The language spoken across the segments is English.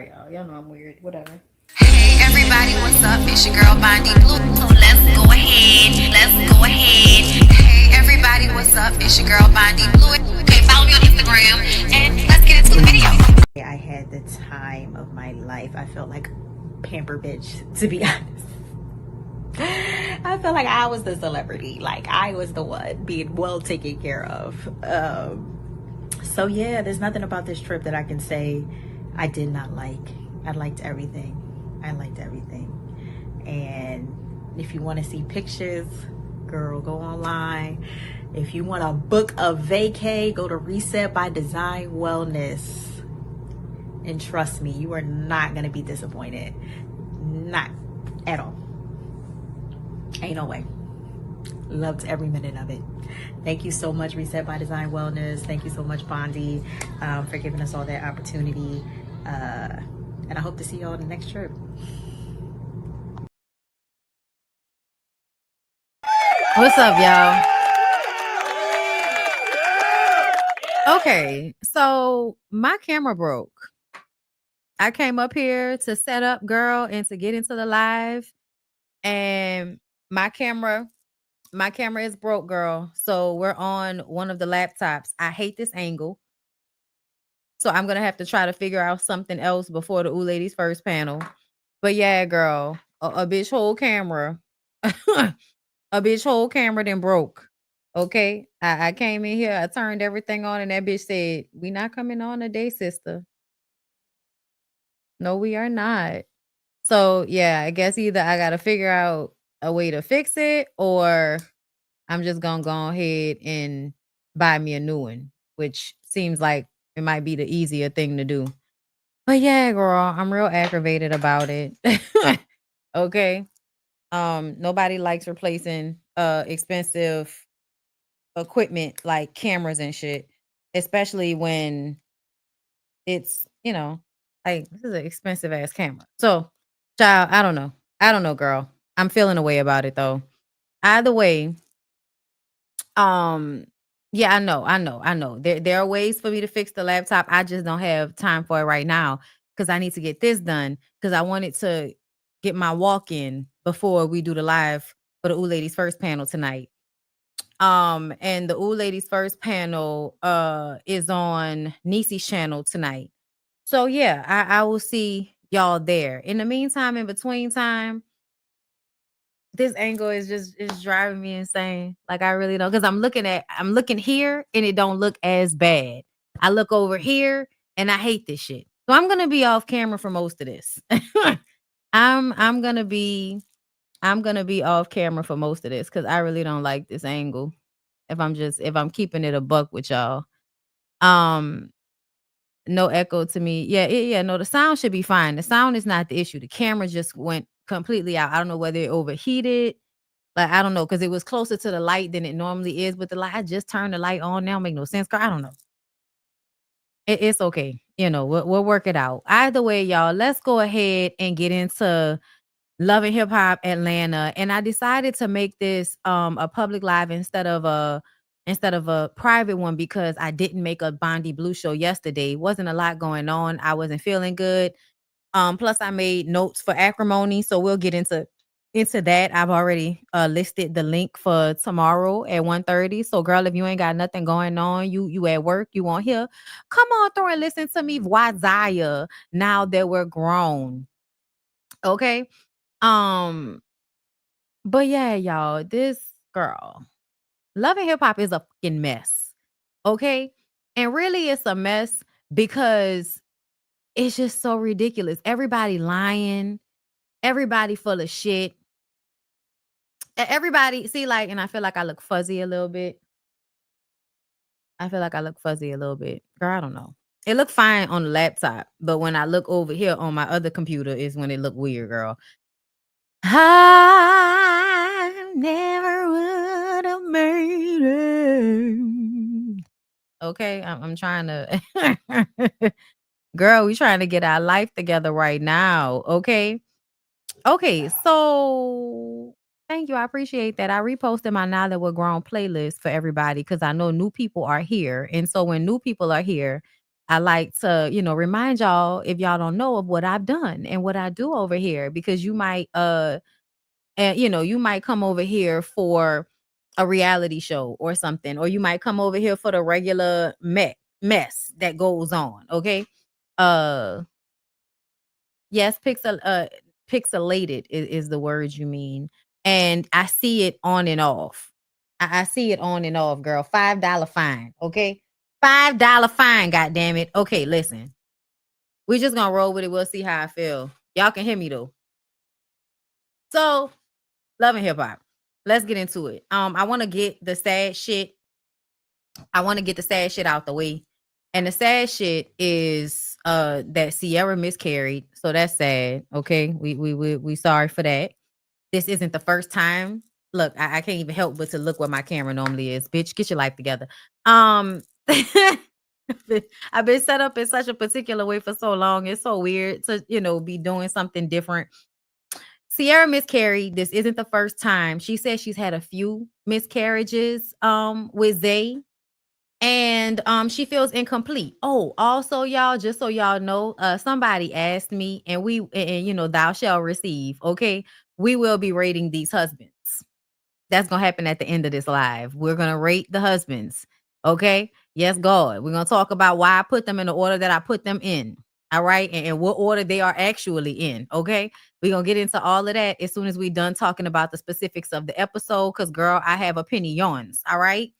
sorry, y'all. Y'all know I'm weird. Whatever. Hey everybody, what's up? It's your girl BondyBlue. So let's go ahead. Let's go ahead. Hey everybody, what's up? It's your girl BondyBlue. Okay, follow me on Instagram and let's get into the video. I had the time of my life. I felt like pamper bitch, to be honest. I felt like I was the celebrity. Like I was the one being well taken care of. So yeah, there's nothing about this trip that I can say I did not like. I liked everything. I liked everything. And if you want to see pictures, girl, go online. If you want to book a vacay, go to Reset by Design Wellness. And trust me, you are not going to be disappointed. Not at all. Ain't no way. Loved every minute of it. Thank you so much, Reset by Design Wellness. Thank you so much, Bondi, for giving us all that opportunity. And I hope to see y'all on the next trip. What's up, y'all? Okay, so my camera broke. I came up here to set up, girl, and to get into the live, and my camera is broke, girl. So we're on one of the laptops. I hate this angle, so I'm gonna have to try to figure out something else before the Ooh Ladies first panel. But yeah, girl, a bitch whole camera, a bitch whole camera then broke. Okay, I came in here, I turned everything on, and that bitch said, "We not coming on today, sister." No, we are not. So yeah, I guess either I gotta figure out a way to fix it, or I'm just gonna go ahead and buy me a new one, which seems like it might be the easier thing to do. But yeah, girl, I'm real aggravated about it. Okay. Nobody likes replacing expensive equipment like cameras and shit, especially when it's, like this is an expensive ass camera. So, child, I don't know. I don't know, girl. I'm feeling a way about it though. Either way, um, yeah, I know. There are ways for me to fix the laptop. I just don't have time for it right now because I need to get this done because I wanted to get my walk in before we do the live for the Ooh Ladies first panel tonight. And the Ooh Ladies first panel is on Niecy's channel tonight. So yeah, I will see y'all there. In the meantime, in between time, this angle is driving me insane. Like I really don't, because I'm looking here and it don't look as bad. I look over here and I hate this shit. So I'm gonna be off camera for most of this. I'm gonna be off camera for most of this because I really don't like this angle. If I'm keeping it a buck with y'all. Um, no echo to me. Yeah, no, the sound should be fine. The sound is not the issue. The camera just went completely out. I don't know whether it overheated. Like, I don't know, because it was closer to the light than it normally is with the light. I just turned the light on now. Make no sense. Girl, I don't know. It's okay. We'll work it out. Either way, y'all, let's go ahead and get into Love and Hip Hop Atlanta. And I decided to make this a public live instead of a private one because I didn't make a BondyBlue show yesterday. Wasn't a lot going on. I wasn't feeling good. Plus I made notes for acrimony, so we'll get into that. I've already listed the link for tomorrow at 1:30. So girl, if you ain't got nothing going on, you at work, you on here, come on through and listen to me, Wazaya, now that we're grown. Okay. Um, but yeah, y'all, this girl, Love and Hip Hop is a fucking mess. Okay. And really it's a mess because it's just so ridiculous. Everybody lying, everybody full of shit. Everybody, see, like, and I feel like I look fuzzy a little bit. Girl, I don't know. It looked fine on the laptop, but when I look over here on my other computer is when it look weird, girl. I never would have made it. Okay, I'm trying to girl, we trying to get our life together right now. Okay. So thank you. I appreciate that. I reposted my Now That We're Grown playlist for everybody because I know new people are here. And so when new people are here, I like to, remind y'all, if y'all don't know, of what I've done and what I do over here, because you might and you might come over here for a reality show or something, or you might come over here for the regular mess that goes on. Okay. Uh yes, pixelated is the word you mean. And I see it on and off. I see it on and off, girl. $5 fine. Okay. $5 fine, god damn it. Okay, listen. We just gonna roll with it. We'll see how I feel. Y'all can hear me though. So, love and hip hop. Let's get into it. I want to get the sad shit. I want to get the sad shit out the way. And the sad shit is that Sierra miscarried. So that's sad. Okay. We sorry for that. This isn't the first time. Look, I can't even help but to look what my camera normally is. Bitch, get your life together. I've been set up in such a particular way for so long. It's so weird to, be doing something different. Sierra miscarried. This isn't the first time. She says she's had a few miscarriages with Zay, and she feels incomplete. Oh, also, y'all, just so y'all know, somebody asked me, and thou shall receive. Okay, we will be rating these husbands. That's gonna happen at the end of this live. We're gonna rate the husbands. Okay. Yes, God. We're gonna talk about why I put them in the order that I put them in. All right. And what order they are actually in. Okay. We're gonna get into all of that as soon as we're done talking about the specifics of the episode. Cause girl, I have opinions. All right.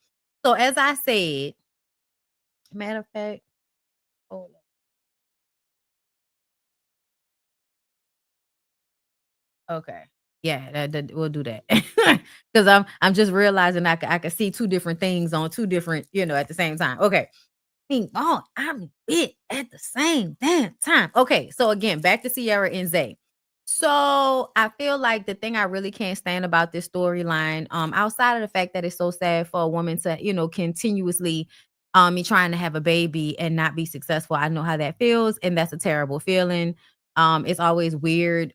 So as I said, matter of fact, hold on. Okay. Yeah, we'll do that. Because I'm just realizing I can see two different things on two different, at the same time. Okay. Oh, I'm it at the same damn time. Okay, so again, back to Sierra and Zay. So I feel like the thing I really can't stand about this storyline, outside of the fact that it's so sad for a woman to, continuously be trying to have a baby and not be successful. I know how that feels, and that's a terrible feeling. It's always weird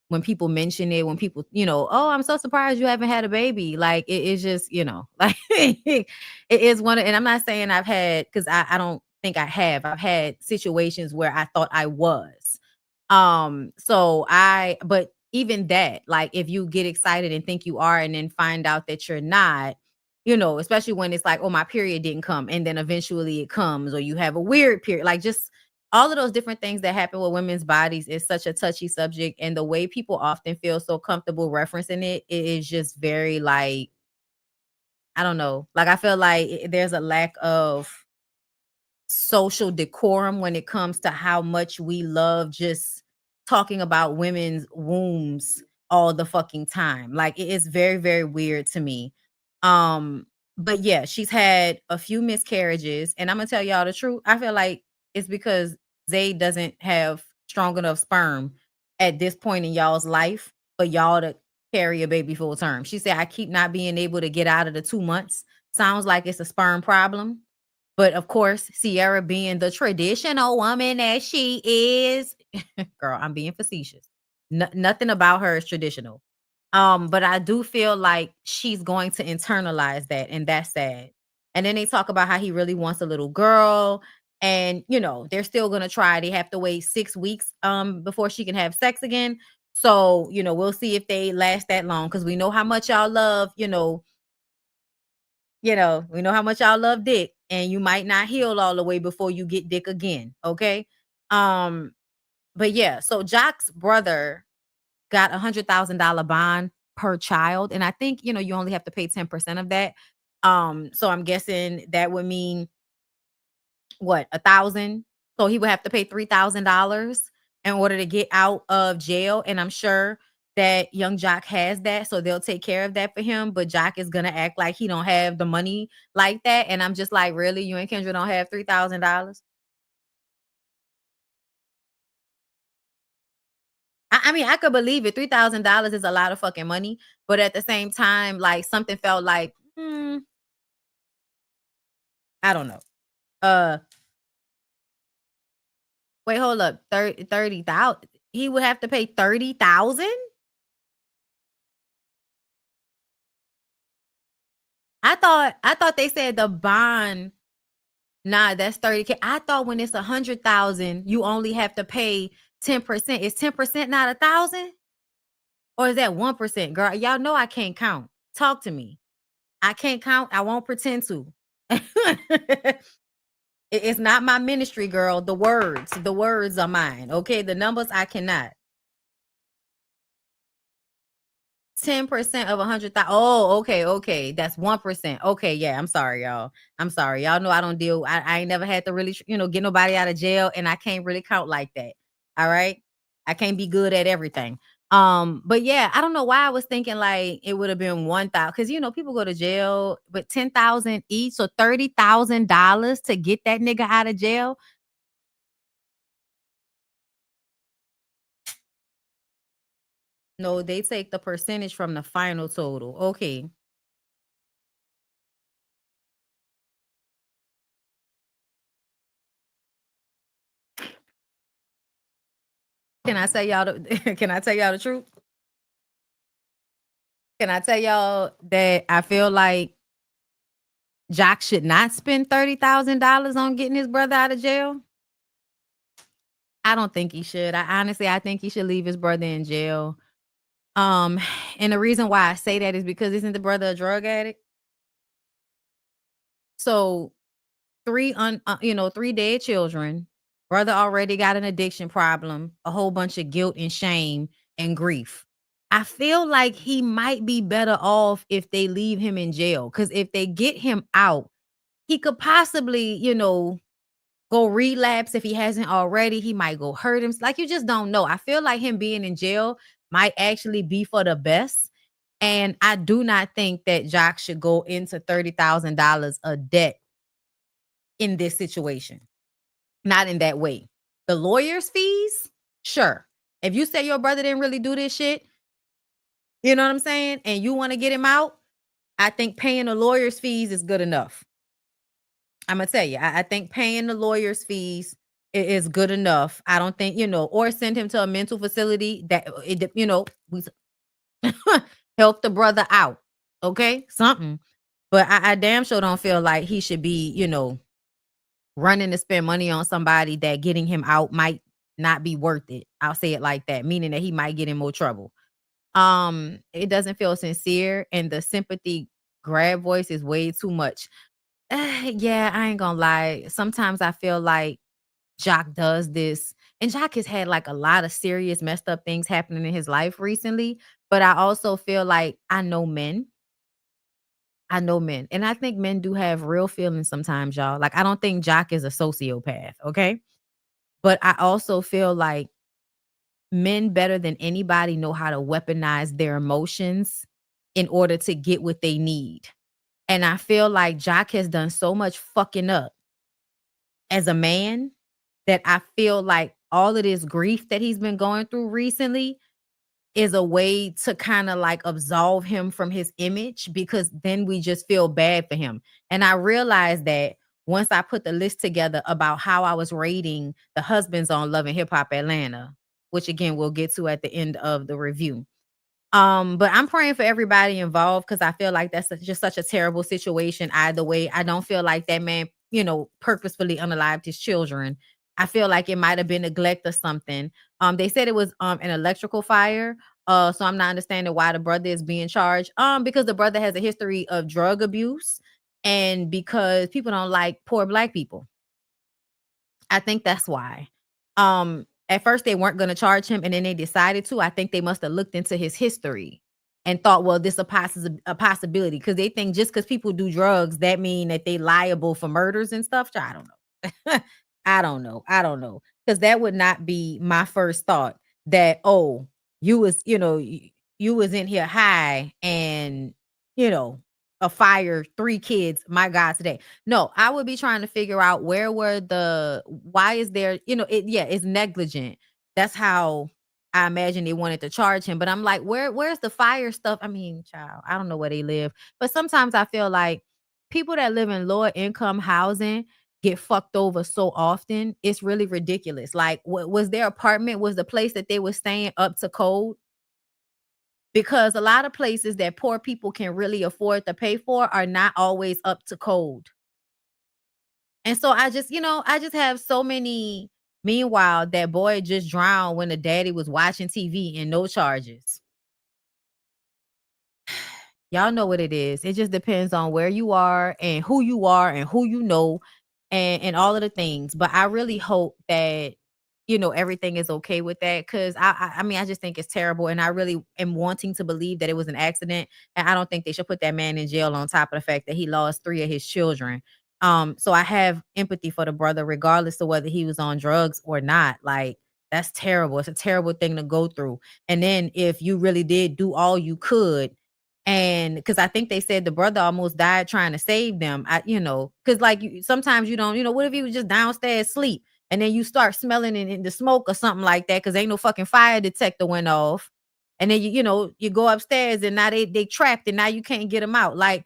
when people mention it, when people, oh, I'm so surprised you haven't had a baby. Like it is just, like it is one of, and I'm not saying I've had, because I don't think I have. I've had situations where I thought I was. But even that, like if you get excited and think you are and then find out that you're not, especially when it's like, oh, my period didn't come, and then eventually it comes, or you have a weird period, like just all of those different things that happen with women's bodies is such a touchy subject. And the way people often feel so comfortable referencing it is just very like, I don't know. Like I feel like there's a lack of social decorum when it comes to how much we love just talking about women's wombs all the fucking time. Like it is very, very weird to me. Um, but yeah, she's had a few miscarriages, and I'm gonna tell y'all the truth. I feel like it's because Zay doesn't have strong enough sperm at this point in y'all's life for y'all to carry a baby full term. She said, I keep not being able to get out of the 2 months. Sounds like it's a sperm problem. But of course, Sierra being the traditional woman that she is, girl, I'm being facetious. Nothing about her is traditional. But I do feel like she's going to internalize that, and that's sad. And then they talk about how he really wants a little girl, and they're still gonna try. They have to wait 6 weeks before she can have sex again. So, we'll see if they last that long, because we know how much y'all love, we know how much y'all love dick, and you might not heal all the way before you get dick again. Okay. Um, but yeah, so Jock's brother got $100,000 bond per child. And I think, you only have to pay 10% of that. So I'm guessing that would mean what, 1,000? So he would have to pay $3,000 in order to get out of jail. And I'm sure that young Jock has that, so they'll take care of that for him. But Jock is gonna act like he don't have the money like that. And I'm just like, really? You and Kendra don't have $3,000? I mean, I could believe it. $3,000 is a lot of fucking money, but at the same time, like something felt like, I don't know. Uh, wait, hold up, 30,000. He would have to pay 30,000. I thought they said the bond. Nah, that's 30K. I thought when it's 100,000, you only have to pay 10%. Is 10% not 1,000? Or is that 1%? Girl, y'all know I can't count. Talk to me. I can't count. I won't pretend to. It's not my ministry, girl. The words are mine. Okay. The numbers I cannot. 10% of 100,000. Oh, okay. That's 1%. Okay, yeah. I'm sorry, y'all. I'm sorry. Y'all know I don't deal. I ain't never had to really, get nobody out of jail, and I can't really count like that. All right. I can't be good at everything. But yeah, I don't know why I was thinking like it would have been 1,000 because people go to jail, but 10,000 each, so $30,000 to get that nigga out of jail. No, they take the percentage from the final total. Okay. Can I tell y'all the can I tell y'all the truth? Can I tell y'all that I feel like Jock should not spend $30,000 on getting his brother out of jail? I don't think he should. I think he should leave his brother in jail. Um, and the reason why I say that is because isn't the brother a drug addict? So 3 dead children. Brother already got an addiction problem, a whole bunch of guilt and shame and grief. I feel like he might be better off if they leave him in jail. Because if they get him out, he could possibly, go relapse if he hasn't already. He might go hurt him. Like you just don't know. I feel like him being in jail might actually be for the best. And I do not think that Jock should go into $30,000 a debt in this situation. Not in that way. The lawyer's fees, sure. If you say your brother didn't really do this shit, you know what I'm saying? And you want to get him out, I think paying the lawyer's fees is good enough. I'm gonna tell you, I think paying the lawyer's fees is good enough. I don't think, or send him to a mental facility that we help the brother out. Okay, something. But I damn sure don't feel like he should be, running to spend money on somebody that getting him out might not be worth it. I'll say it like that, meaning that he might get in more trouble. It doesn't feel sincere, and the sympathy grab voice is way too much. Yeah, I ain't gonna lie. Sometimes I feel like Jock does this, and Jock has had like a lot of serious messed up things happening in his life recently. But I also feel like I know men. I know men, and I think men do have real feelings sometimes, y'all. Like I don't think Jock is a sociopath, okay? But I also feel like men better than anybody know how to weaponize their emotions in order to get what they need. And I feel like Jock has done so much fucking up as a man that I feel like all of this grief that he's been going through recently is a way to kind of like absolve him from his image because then we just feel bad for him. And I realized that once I put the list together about how I was rating the husbands on Love and Hip Hop Atlanta, which again we'll get to at the end of the review. But I'm praying for everybody involved because I feel like that's just such a terrible situation. Either way, I don't feel like that man, purposefully unalived his children. I feel like it might have been neglect or something. They said it was an electrical fire. So I'm not understanding why the brother is being charged. Because the brother has a history of drug abuse and because people don't like poor black people. I think that's why. At first they weren't going to charge him, and then they decided to. I think they must have looked into his history and thought, well, this is a possibility because they think just because people do drugs, that mean that they liable for murders and stuff. I don't know. I don't know. Because that would not be my first thought that, oh, you was in here high and, you know, a fire 3 kids, my God, today. No, I would be trying to figure out why is there, it's negligent. That's how I imagine they wanted to charge him. But I'm like, where's the fire stuff? I mean, child, I don't know where they live. But sometimes I feel like people that live in lower income housing get fucked over so often. It's really ridiculous. Like, was their apartment, was the place that they were staying up to code? Because a lot of places that poor people can really afford to pay for are not always up to code. And so I just, I just have so many. Meanwhile, that boy just drowned when the daddy was watching TV and no charges. Y'all know what it is. It just depends on where you are and who you know and all of the things. But I really hope that everything is okay with that, because I mean, I just think it's terrible, and I really am wanting to believe that it was an accident, and I don't think they should put that man in jail on top of the fact that he lost 3 of his children. So I have empathy for the brother, regardless of whether he was on drugs or not. Like, that's terrible. It's a terrible thing to go through. And then if you really did do all you could, and because I think they said the brother almost died trying to save them. Because like sometimes you don't, what if he was just downstairs asleep and then you start smelling in the smoke or something like that because ain't no fucking fire detector went off. And then you go upstairs and now they trapped and now you can't get them out. Like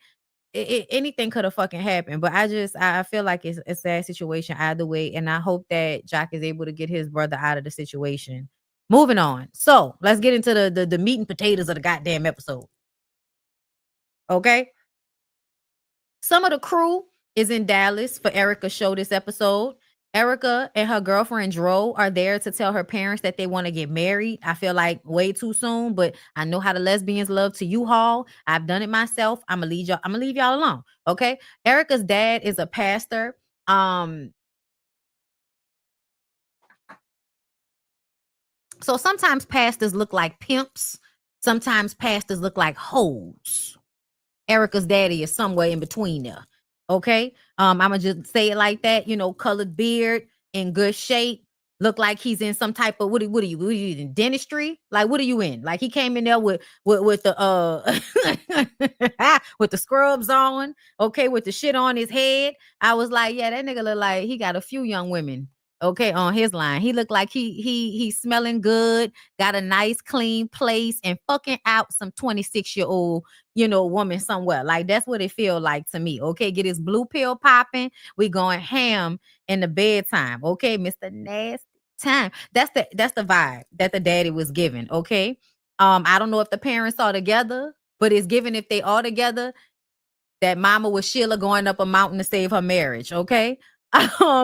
anything could have fucking happened. But I feel like it's a sad situation either way. And I hope that Jock is able to get his brother out of the situation. Moving on. So let's get into the meat and potatoes of the goddamn episode. Okay. Some of the crew is in Dallas for Erica's show this episode. Erica and her girlfriend Dro are there to tell her parents that they want to get married. I feel like way too soon, but I know how the lesbians love to U-Haul. I've done it myself. I'm gonna leave y'all alone. Okay. Erica's dad is a pastor. So sometimes pastors look like pimps. Sometimes pastors look like hoes. Erica's daddy is somewhere in between there. Okay. I'm gonna just say it like that, colored beard, in good shape, look like he's in some type of what are you in dentistry? Like, what are you in? Like, he came in there with the with the scrubs on, okay, with the shit on his head. I was like, yeah, that nigga look like he got a few young women, okay, on his line. He looked like he's smelling good, got a nice clean place, and fucking out some 26-year-old woman somewhere. Like, that's what it feel like to me. Okay, get his blue pill popping. We going ham in the bedtime. Okay, Mr. Nasty Time. That's the vibe that the daddy was giving. Okay. I don't know if the parents are together, but it's given if they are together, that mama was Sheila going up a mountain to save her marriage. Okay.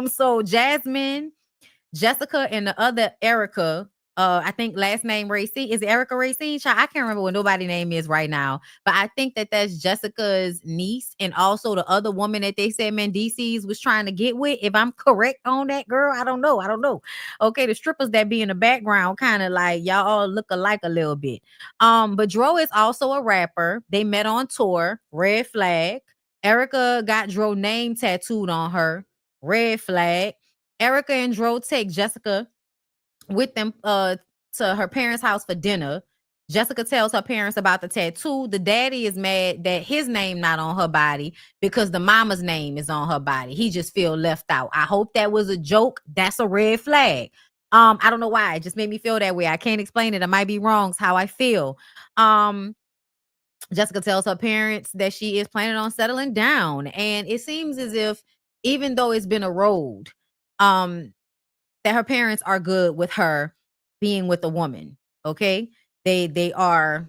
So Jasmine, Jessica, and the other Erica, I think last name Racine. Is it Erica Racine? I can't remember what nobody's name is right now. But I think that's Jessica's niece, and also the other woman that they said Mendeecees was trying to get with. If I'm correct on that, girl, I don't know. Okay, the strippers that be in the background kind of like y'all all look alike a little bit. But Dro is also a rapper. They met on tour. Red flag. Erica got Dro name tattooed on her. Red flag. Erica and Dro take Jessica with them to her parents' house for dinner. Jessica tells her parents about the tattoo. The daddy is mad that his name not on her body because the mama's name is on her body. He just feel left out. I hope that was a joke. That's a red flag. I don't know why. It just made me feel that way. I can't explain it. I might be wrong. It's how I feel. Jessica tells her parents that she is planning on settling down. And it seems as if, even though it's been a road, that her parents are good with her being with a woman. Okay. They are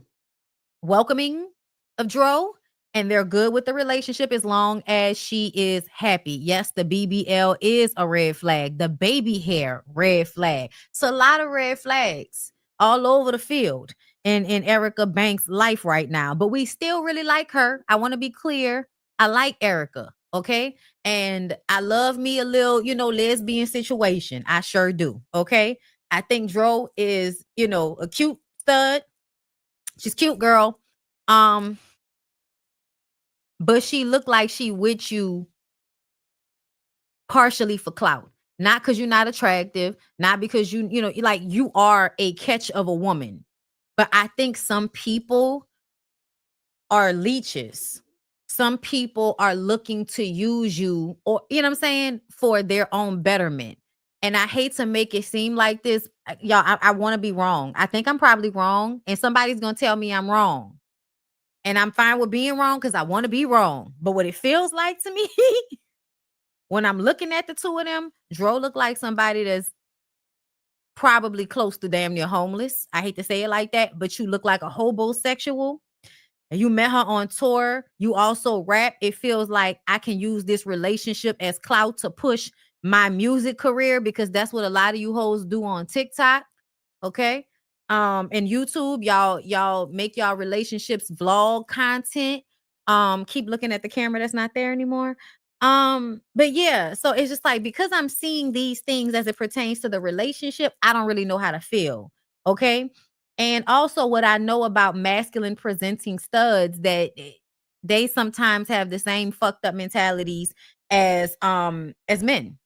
welcoming of Dro, and they're good with the relationship as long as she is happy. Yes, the BBL is a red flag. The baby hair, red flag. It's a lot of red flags all over the field in Erica Banks' life right now. But we still really like her. I want to be clear. I like Erica. Okay. And I love me a little, lesbian situation. I sure do. Okay. I think Dro is, a cute stud. She's cute, girl. But she looked like she with you partially for clout. Not because you're not attractive, not because like you are a catch of a woman. But I think some people are leeches. Some people are looking to use you, or what I'm saying, for their own betterment. And I hate to make it seem like this. Y'all, I want to be wrong. I think I'm probably wrong, and somebody's going to tell me I'm wrong. And I'm fine with being wrong because I want to be wrong. But what it feels like to me, when I'm looking at the two of them, Dro look like somebody that's probably close to damn near homeless. I hate to say it like that, but you look like a hobosexual. and you met her on tour, you also rap, it feels like I can use this relationship as clout to push my music career, because that's what a lot of you hoes do on TikTok. Okay. And YouTube, y'all make y'all relationships vlog content. Keep looking at the camera that's not there anymore. But yeah, so it's just like, because I'm seeing these things as it pertains to the relationship, I don't really know how to feel. Okay. And also, what I know about masculine presenting studs, that they sometimes have the same fucked up mentalities as men.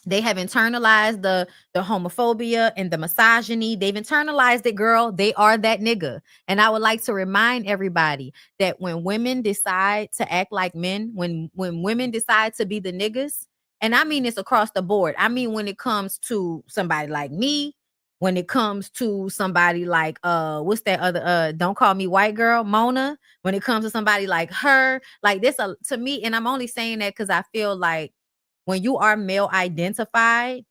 They have internalized the homophobia and the misogyny. They've internalized it, girl. They are that nigga. And I would like to remind everybody that when women decide to act like men, when women decide to be the niggas, and I mean this across the board. I mean, when it comes to somebody like me, when it comes to somebody like what's that other don't call me white girl, Mona, when it comes to somebody like her, like this to me, and I'm only saying that because I feel like when you are male identified,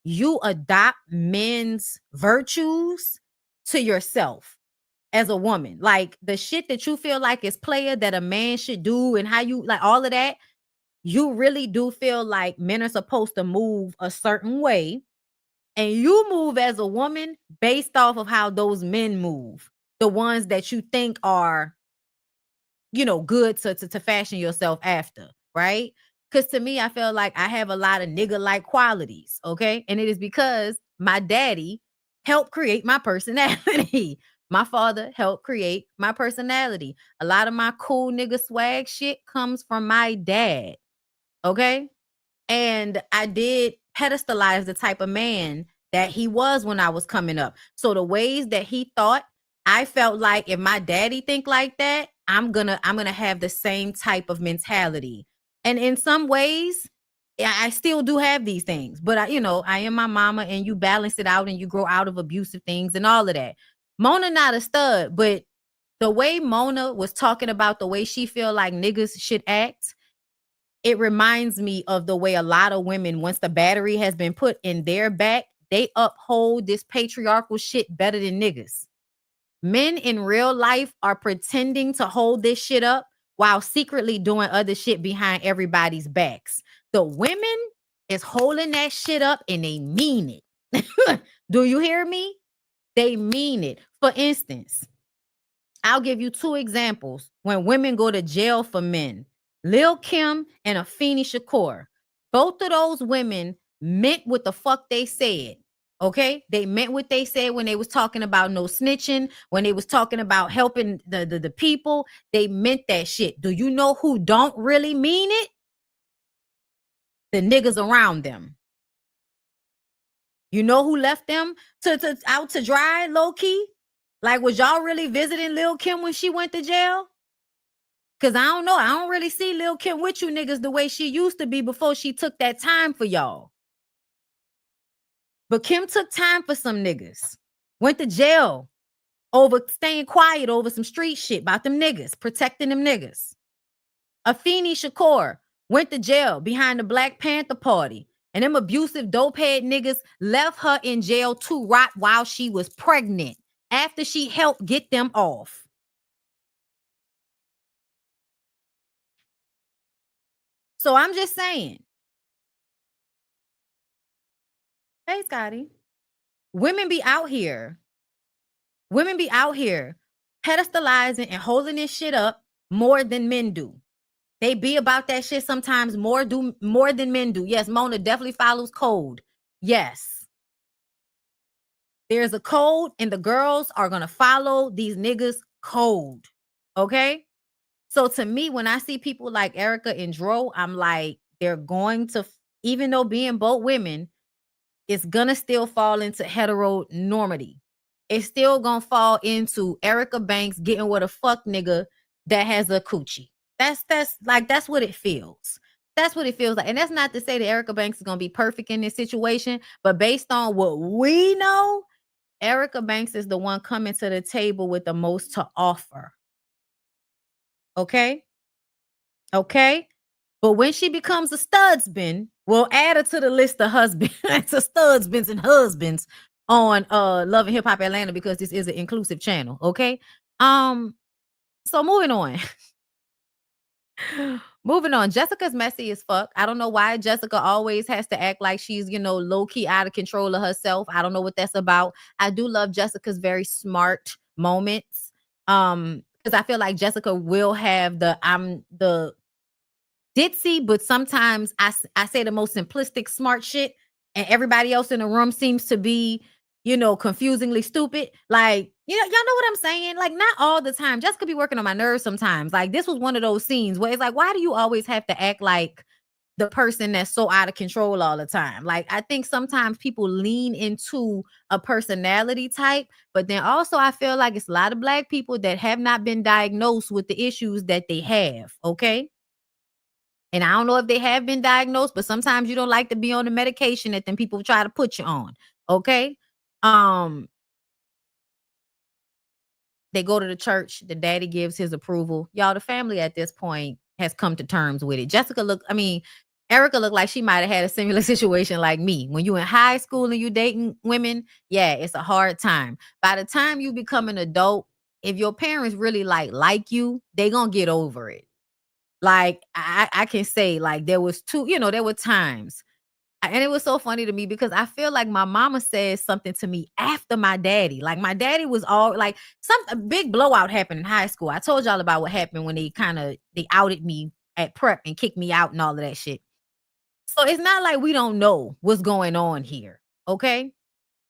you adopt men's virtues to yourself as a woman. Like the shit that you feel like is player that a man should do, and how you like all of that, you really do feel like men are supposed to move a certain way. And you move as a woman based off of how those men move, the ones that you think are, good to fashion yourself after, right? Because to me, I feel like I have a lot of nigga-like qualities, okay? And it is because my daddy helped create my personality. My father helped create my personality. A lot of my cool nigga swag shit comes from my dad, okay? And I did pedestalize the type of man that he was when I was coming up. So the ways that he thought, I felt like if my daddy think like that, I'm gonna have the same type of mentality. And in some ways, I still do have these things, but I am my mama, and you balance it out and you grow out of abusive things and all of that. Mona not a stud, but the way Mona was talking about the way she feel like niggas should act, it reminds me of the way a lot of women, once the battery has been put in their back, they uphold this patriarchal shit better than niggas. Men in real life are pretending to hold this shit up while secretly doing other shit behind everybody's backs. The women is holding that shit up, and they mean it. Do you hear me? They mean it. For instance, I'll give you 2 examples when women go to jail for men. Lil Kim and Afeni Shakur. Both of those women meant what the fuck they said. Okay? They meant what they said when they was talking about no snitching, when they was talking about helping the people. They meant that shit. Do you know who don't really mean it? The niggas around them. You know who left them to out to dry, low key? Like, was y'all really visiting Lil Kim when she went to jail? Because I don't know. I don't really see Lil Kim with you niggas the way she used to be before she took that time for y'all. But Kim took time for some niggas. Went to jail over staying quiet over some street shit about them niggas, protecting them niggas. Afeni Shakur went to jail behind the Black Panther Party. And them abusive dopehead niggas left her in jail to rot while she was pregnant, after she helped get them off. So I'm just saying. Hey, Scotty. Women be out here pedestalizing and holding this shit up more than men do. They be about that shit sometimes more than men do. Yes, Mona definitely follows code. Yes. There's a code, and the girls are going to follow these niggas' code. Okay? So to me, when I see people like Erica and Dro, I'm like, they're going to, even though being both women, it's gonna still fall into heteronormity. It's still gonna fall into Erica Banks getting with a fuck nigga that has a coochie. That's what it feels. That's what it feels like. And that's not to say that Erica Banks is gonna be perfect in this situation, but based on what we know, Erica Banks is the one coming to the table with the most to offer. Okay? Okay? But when she becomes a studsman, we'll add her to the list of husbands, to studsmans and husbands on Love and Hip Hop Atlanta, because this is an inclusive channel. Okay. So moving on. Moving on. Jessica's messy as fuck. I don't know why Jessica always has to act like she's, low key out of control of herself. I don't know what that's about. I do love Jessica's very smart moments. Because I feel like Jessica will have I'm the ditzy, but sometimes I say the most simplistic smart shit, and everybody else in the room seems to be, confusingly stupid. Like, y'all know what I'm saying? Like, not all the time. Jessica be working on my nerves sometimes. Like, this was one of those scenes where it's like, why do you always have to act like the person that's so out of control all the time? Like, I think sometimes people lean into a personality type, but then also I feel like it's a lot of Black people that have not been diagnosed with the issues that they have. Okay. And I don't know if they have been diagnosed, but sometimes you don't like to be on the medication that then people try to put you on. Okay. Um, they go to the church, the daddy gives his approval. Y'all, the family at this point has come to terms with it. Erica looked like she might have had a similar situation like me. When you in high school and you dating women, yeah, it's a hard time. By the time you become an adult, if your parents really like you, they gonna get over it. Like, I can say, like, there was there were times. And it was so funny to me because I feel like my mama said something to me after my daddy. Like, my daddy was all like, a big blowout happened in high school. I told y'all about what happened when they outed me at prep and kicked me out and all of that shit. So it's not like we don't know what's going on here. Okay.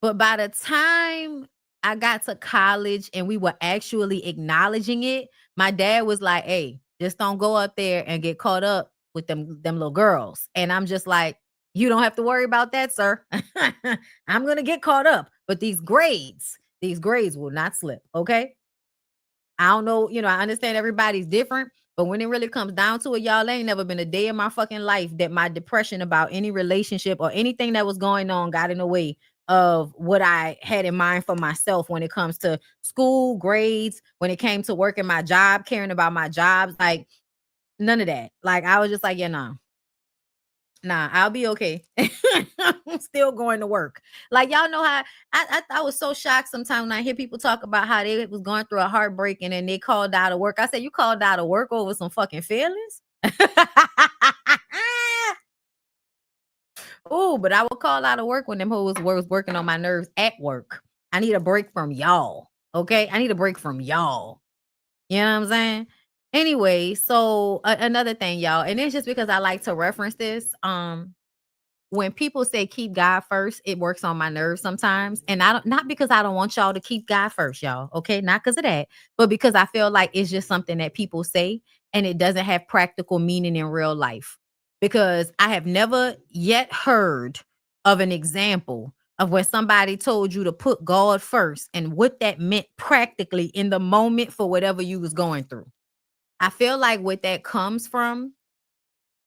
But by the time I got to college and we were actually acknowledging it, my dad was like, hey, just don't go up there and get caught up with them little girls. And I'm just like, you don't have to worry about that, sir. I'm going to get caught up. But these grades will not slip. Okay. I don't know, I understand everybody's different, but when it really comes down to it, y'all, ain't never been a day in my fucking life that my depression about any relationship or anything that was going on got in the way of what I had in mind for myself when it comes to school, grades, when it came to working my job, caring about my jobs, like none of that. Like, I was just like, yeah, nah, I'll be okay. I'm still going to work. Like, y'all know how I was so shocked sometimes when I hear people talk about how they was going through a heartbreak and then they called out of work. I said, you called out of work over some fucking feelings? Oh, but I would call out of work when them hoes was working on my nerves at work. I need a break from y'all. Okay. I need a break from y'all. You know what I'm saying? Anyway, so another thing, y'all, and it's just because I like to reference this. When people say keep God first, it works on my nerves sometimes. And not because I don't want y'all to keep God first, y'all. Okay. Not because of that, but because I feel like it's just something that people say and it doesn't have practical meaning in real life. Because I have never yet heard of an example of where somebody told you to put God first and what that meant practically in the moment for whatever you was going through. I feel like what that comes from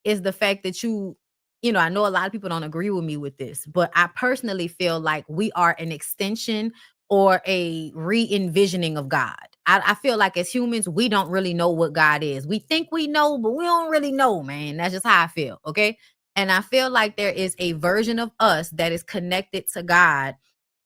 is the fact that I know a lot of people don't agree with me with this, but I personally feel like we are an extension or a re-envisioning of God. I feel like as humans, we don't really know what God is. We think we know, but we don't really know, man. That's just how I feel. Okay. And I feel like there is a version of us that is connected to God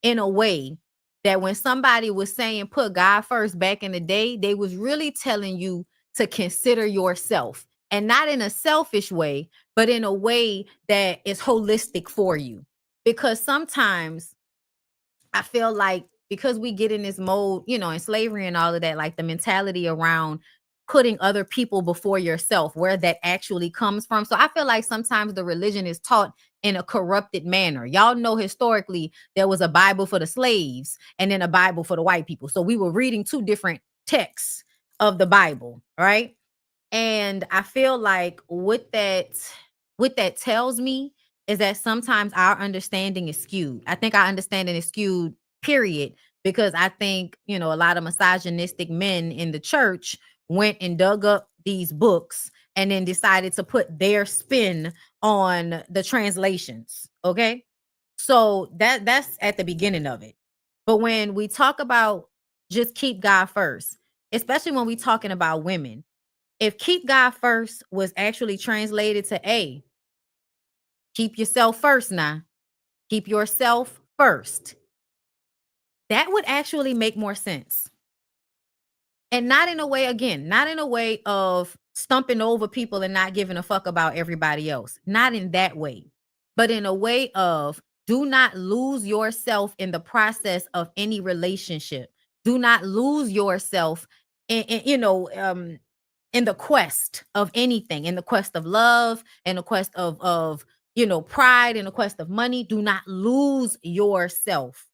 in a way that when somebody was saying put God first back in the day, they was really telling you to consider yourself, and not in a selfish way, but in a way that is holistic for you. Because sometimes I feel like because we get in this mode, in slavery and all of that, like the mentality around putting other people before yourself, where that actually comes from. So I feel like sometimes the religion is taught in a corrupted manner. Y'all know historically there was a Bible for the slaves and then a Bible for the white people. So we were reading two different texts of the Bible, right? And I feel like what that tells me is that sometimes our understanding is skewed. I think our understanding is skewed, period, because I think, a lot of misogynistic men in the church went and dug up these books and then decided to put their spin on the translations. Okay. So that's at the beginning of it. But when we talk about just keep God first, especially when we talking about women, if keep God first was actually translated to keep yourself first now, keep yourself first, that would actually make more sense. And not in a way, again, not in a way of stumping over people and not giving a fuck about everybody else. Not in that way, but in a way of do not lose yourself in the process of any relationship. Do not lose yourself in the quest of anything, in the quest of love, in the quest of pride, in the quest of money. Do not lose yourself.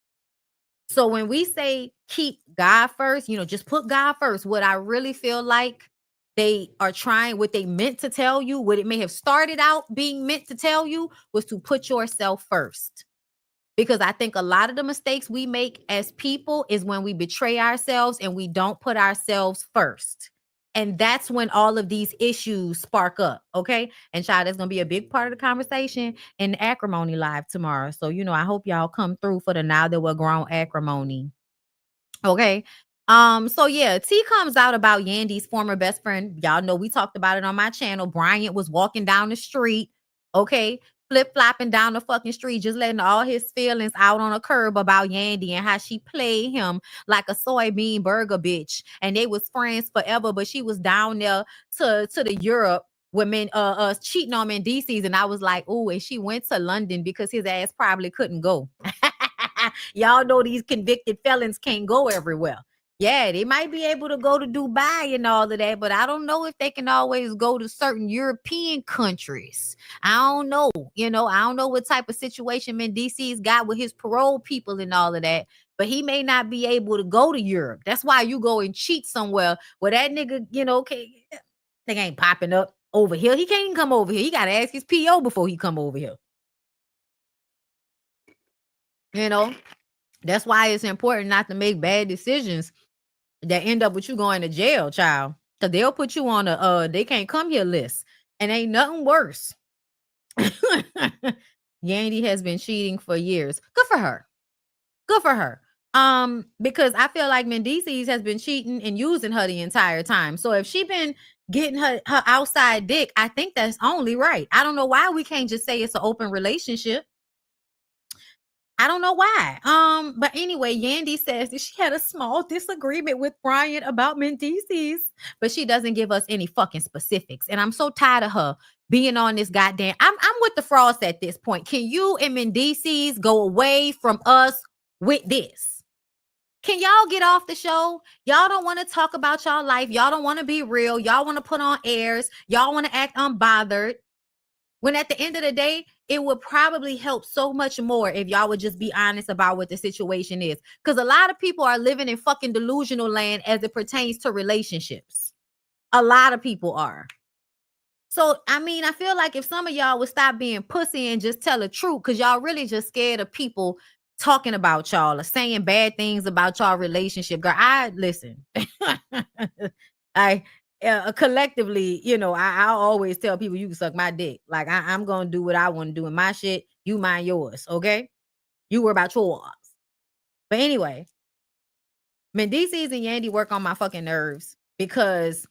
So when we say keep God first, just put God first. What I really feel like they are trying, what they meant to tell you, what it may have started out being meant to tell you was to put yourself first. Because I think a lot of the mistakes we make as people is when we betray ourselves and we don't put ourselves first. And that's when all of these issues spark up. Okay. And child, that's going to be a big part of the conversation in the acrimony live tomorrow. So, I hope y'all come through for the Now That We're Grown acrimony. Okay. So yeah, T comes out about Yandy's former best friend. Y'all know we talked about it on my channel. Bryant was walking down the street. Okay. Flip-flopping down the fucking street, just letting all his feelings out on a curb about Yandy and how she played him like a soybean burger bitch. And they was friends forever, but she was down there to the Europe women cheating on Mendeecees. And I was like, oh, and she went to London because his ass probably couldn't go. Y'all know these convicted felons can't go everywhere. Yeah, they might be able to go to Dubai and all of that, but I don't know if they can always go to certain European countries. I don't know. I don't know what type of situation Mendeecees got with his parole people and all of that, but he may not be able to go to Europe. That's why you go and cheat somewhere where that nigga, thing ain't popping up over here. He can't even come over here. He got to ask his PO before he come over here. That's why it's important not to make bad decisions that end up with you going to jail, child. Because they'll put you on a they can't come here list. And ain't nothing worse. Yandy has been cheating for years. Good for her. Good for her. Because I feel like Mendeecees has been cheating and using her the entire time. So if she been getting her outside dick, I think that's only right. I don't know why we can't just say it's an open relationship. I don't know why. But anyway, Yandy says that she had a small disagreement with Bryant about Mendeecees, but she doesn't give us any fucking specifics. And I'm so tired of her being on this goddamn. I'm with the frost at this point. Can you and Mendeecees go away from us with this? Can y'all get off the show? Y'all don't want to talk about y'all life. Y'all don't want to be real. Y'all want to put on airs. Y'all want to act unbothered. When at the end of the day, it would probably help so much more if y'all would just be honest about what the situation is. Because a lot of people are living in fucking delusional land as it pertains to relationships. A lot of people are. So, I feel like if some of y'all would stop being pussy and just tell the truth, because y'all really just scared of people talking about y'all or saying bad things about y'all relationship. Girl, listen. Collectively, I always tell people you can suck my dick. Like I'm gonna do what I want to do in my shit. You mind yours, okay? You worry about yours. But anyway, Mendeecees and Yandy work on my fucking nerves because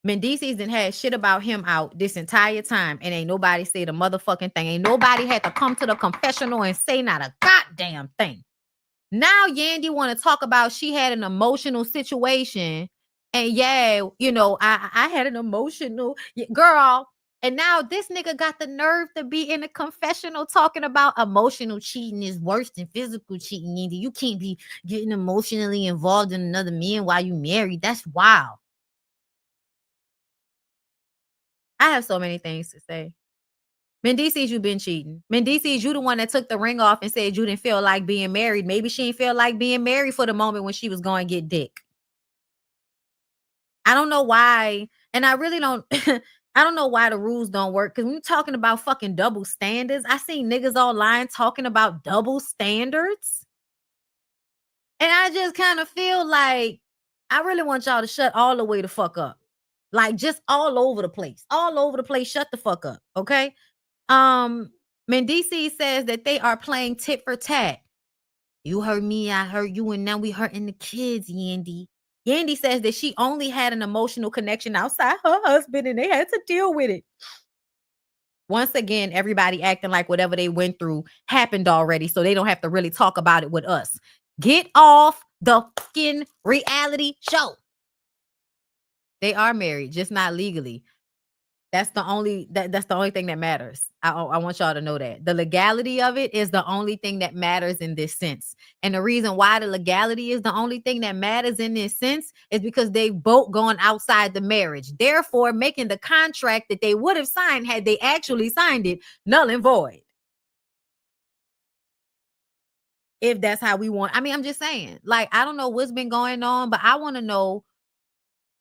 Mendeecees done had shit about him out this entire time, and ain't nobody said a motherfucking thing. Ain't nobody had to come to the confessional and say not a goddamn thing. Now Yandy want to talk about she had an emotional situation. And yeah, I had an emotional girl. And now this nigga got the nerve to be in a confessional talking about emotional cheating is worse than physical cheating. Yandy, you can't be getting emotionally involved in another man while you married. That's wild. I have so many things to say. Mendeecees, you been cheating. Mendeecees, you the one that took the ring off and said you didn't feel like being married. Maybe she didn't feel like being married for the moment when she was going to get dick. I don't know why. And I really don't. I don't know why the rules don't work. Because when you're talking about fucking double standards, I seen niggas online talking about double standards. And I just kind of feel like I really want y'all to shut all the way the fuck up. Like just all over the place. All over the place. Shut the fuck up. Okay. Mendeecees says that they are playing tit for tat. You hurt me, I hurt you, and now we hurting the kids, Yandy. Yandy says that she only had an emotional connection outside her husband and they had to deal with it. Once again, everybody acting like whatever they went through happened already, so they don't have to really talk about it with us. Get off the fucking reality show. They are married, just not legally. That's the only that's the only thing that matters. I want y'all to know that. The legality of it is the only thing that matters in this sense. And the reason why the legality is the only thing that matters in this sense is because they've both gone outside the marriage. Therefore, making the contract that they would have signed had they actually signed it null and void. If that's how we want. I mean, I'm just saying, like, I don't know what's been going on, but I want to know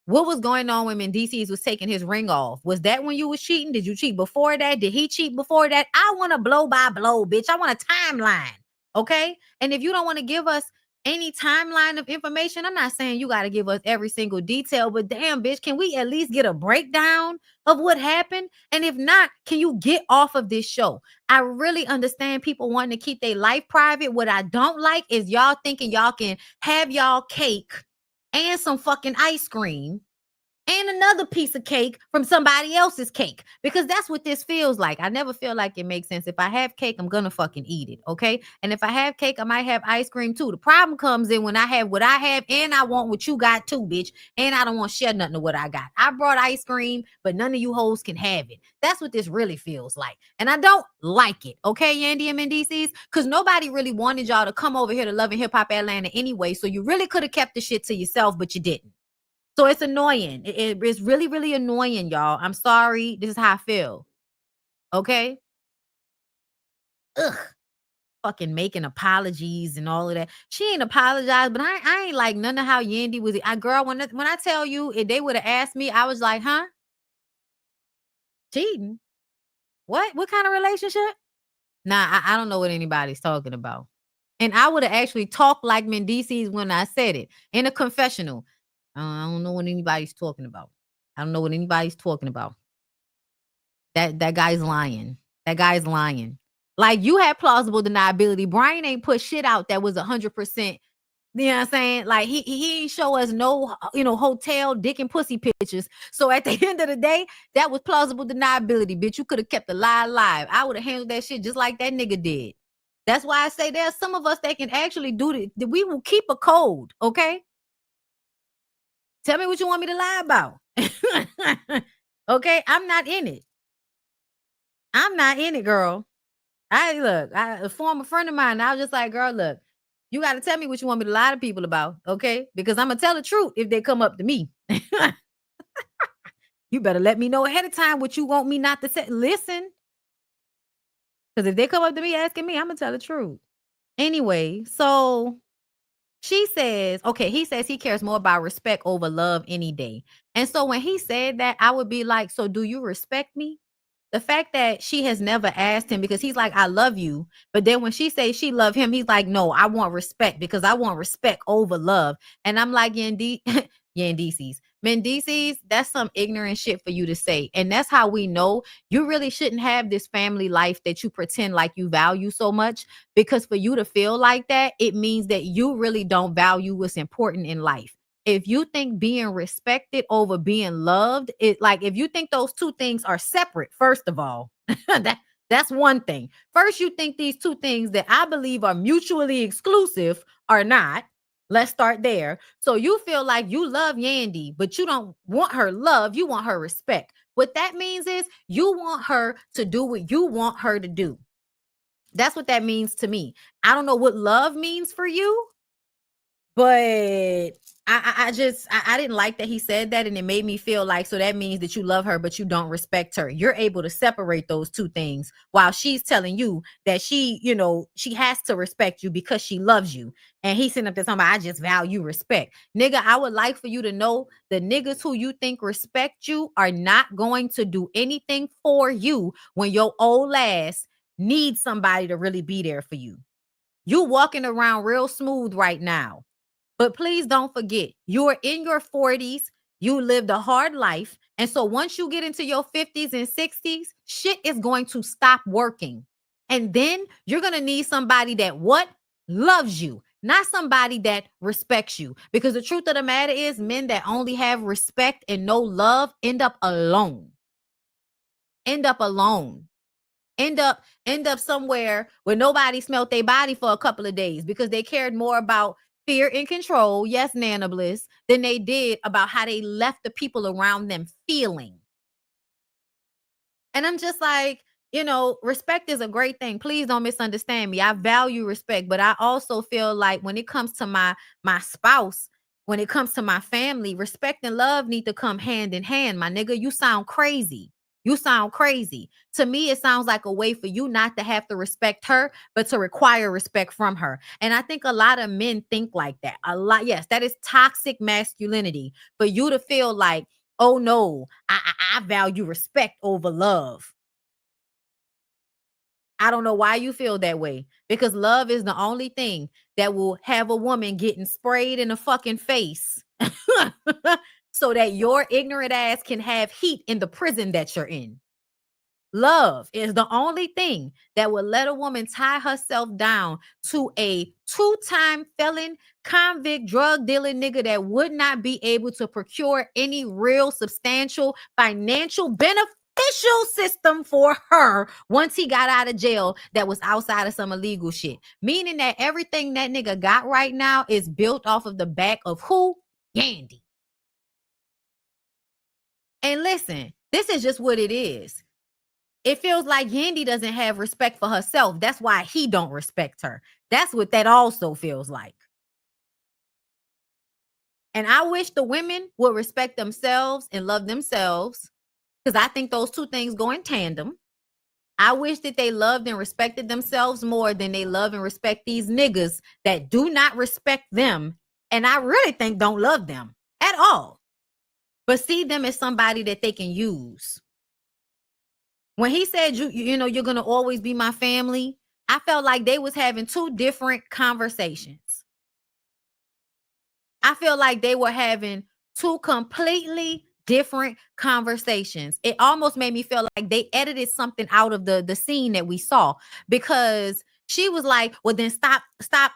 what was going on when Mendeecees was taking his ring off. Was that when you was cheating? Did you cheat before that? Did he cheat before that? I want a blow by blow, bitch. I want a timeline. Okay. And if you don't want to give us any timeline of information, I'm not saying you got to give us every single detail, but damn, bitch, can we at least get a breakdown of what happened? And if not, can you get off of this show? I really understand people wanting to keep their life private. What I don't like is y'all thinking y'all can have y'all cake and some fucking ice cream and another piece of cake from somebody else's cake, because that's what this feels like. I never feel like it makes sense. If I have cake, I'm gonna fucking eat it, okay? And if I have cake, I might have ice cream too. The problem comes in when I have what I have and I want what you got too, bitch, and I don't want to share nothing of what I got. I brought ice cream, but none of you hoes can have it. That's what this really feels like, and I don't like it, okay, Yandy and Mendeecees? Because nobody really wanted y'all to come over here to Love and Hip Hop Atlanta anyway, so you really could have kept the shit to yourself, but you didn't. So it's annoying. It's really, really annoying, y'all. I'm sorry. This is how I feel. Okay? Ugh. Fucking making apologies and all of that. She ain't apologized, but I ain't like none of how Yandy was. Girl, when I tell you, if they would have asked me, I was like, huh? Cheating? What? What kind of relationship? Nah, I don't know what anybody's talking about. And I would have actually talked like Mendeecees when I said it in a confessional. I don't know what anybody's talking about. I don't know what anybody's talking about. That guy's lying. That guy's lying. Like, you had plausible deniability. Brian ain't put shit out that was 100%. You know what I'm saying? Like, he ain't show us no, hotel dick and pussy pictures. So at the end of the day, that was plausible deniability, bitch. You could have kept the lie alive. I would have handled that shit just like that nigga did. That's why I say there's some of us that can actually do it. We will keep a code, okay? Tell me what you want me to lie about. Okay, I'm not in it. I'm not in it, girl. A former friend of mine, I was just like, girl, look, you got to tell me what you want me to lie to people about, okay? Because I'm going to tell the truth if they come up to me. You better let me know ahead of time what you want me not to say. Listen. Because if they come up to me asking me, I'm going to tell the truth. Anyway, so she says, okay, he says he cares more about respect over love any day. And so when he said that, I would be like, so do you respect me? The fact that she has never asked him, because he's like, I love you. But then when she says she love him, he's like, no, I want respect because I want respect over love. And I'm like, Mendeecees, that's some ignorant shit for you to say. And that's how we know you really shouldn't have this family life that you pretend like you value so much, because for you to feel like that, it means that you really don't value what's important in life. If you think being respected over being loved, if you think those two things are separate, first of all, that's one thing. First, you think these two things that I believe are mutually exclusive are not. Let's start there. So you feel like you love Yandy, but you don't want her love. You want her respect. What that means is you want her to do what you want her to do. That's what that means to me. I don't know what love means for you, but I didn't like that he said that, and it made me feel like, so that means that you love her, but you don't respect her. You're able to separate those two things while she's telling you that she has to respect you because she loves you. And he's sitting up there talking about, I just value respect. Nigga, I would like for you to know the niggas who you think respect you are not going to do anything for you when your old ass needs somebody to really be there for you. You walking around real smooth right now. But please don't forget, you're in your 40s. You lived a hard life. And so once you get into your 50s and 60s, shit is going to stop working. And then you're going to need somebody that loves you, not somebody that respects you. Because the truth of the matter is, men that only have respect and no love end up alone. End up somewhere where nobody smelt their body for a couple of days because they cared more about fear and control, yes, Nana Bliss, than they did about how they left the people around them feeling. And I'm just like, you know, respect is a great thing. Please don't misunderstand me. I value respect, but I also feel like when it comes to my spouse, when it comes to my family, respect and love need to come hand in hand. My nigga, you sound crazy. You sound crazy. To me, it sounds like a way for you not to have to respect her, but to require respect from her. And I think a lot of men think like that. A lot, yes, that is toxic masculinity. For you to feel like, oh no, I value respect over love. I don't know why you feel that way, because love is the only thing that will have a woman getting sprayed in the fucking face so that your ignorant ass can have heat in the prison that you're in. Love is the only thing that will let a woman tie herself down to a 2-time felon, convict, drug dealing nigga that would not be able to procure any real substantial financial beneficial system for her once he got out of jail that was outside of some illegal shit. Meaning that everything that nigga got right now is built off of the back of who? Yandy. And listen, this is just what it is. It feels like Yandy doesn't have respect for herself. That's why he don't respect her. That's what that also feels like. And I wish the women would respect themselves and love themselves, because I think those two things go in tandem. I wish that they loved and respected themselves more than they love and respect these niggas that do not respect them, and I really think don't love them at all, but see them as somebody that they can use. When he said, you know, you're going to always be my family, I felt like they was having two different conversations. I feel like they were having two completely different conversations. It almost made me feel like they edited something out of the scene that we saw, because she was like, well, then stop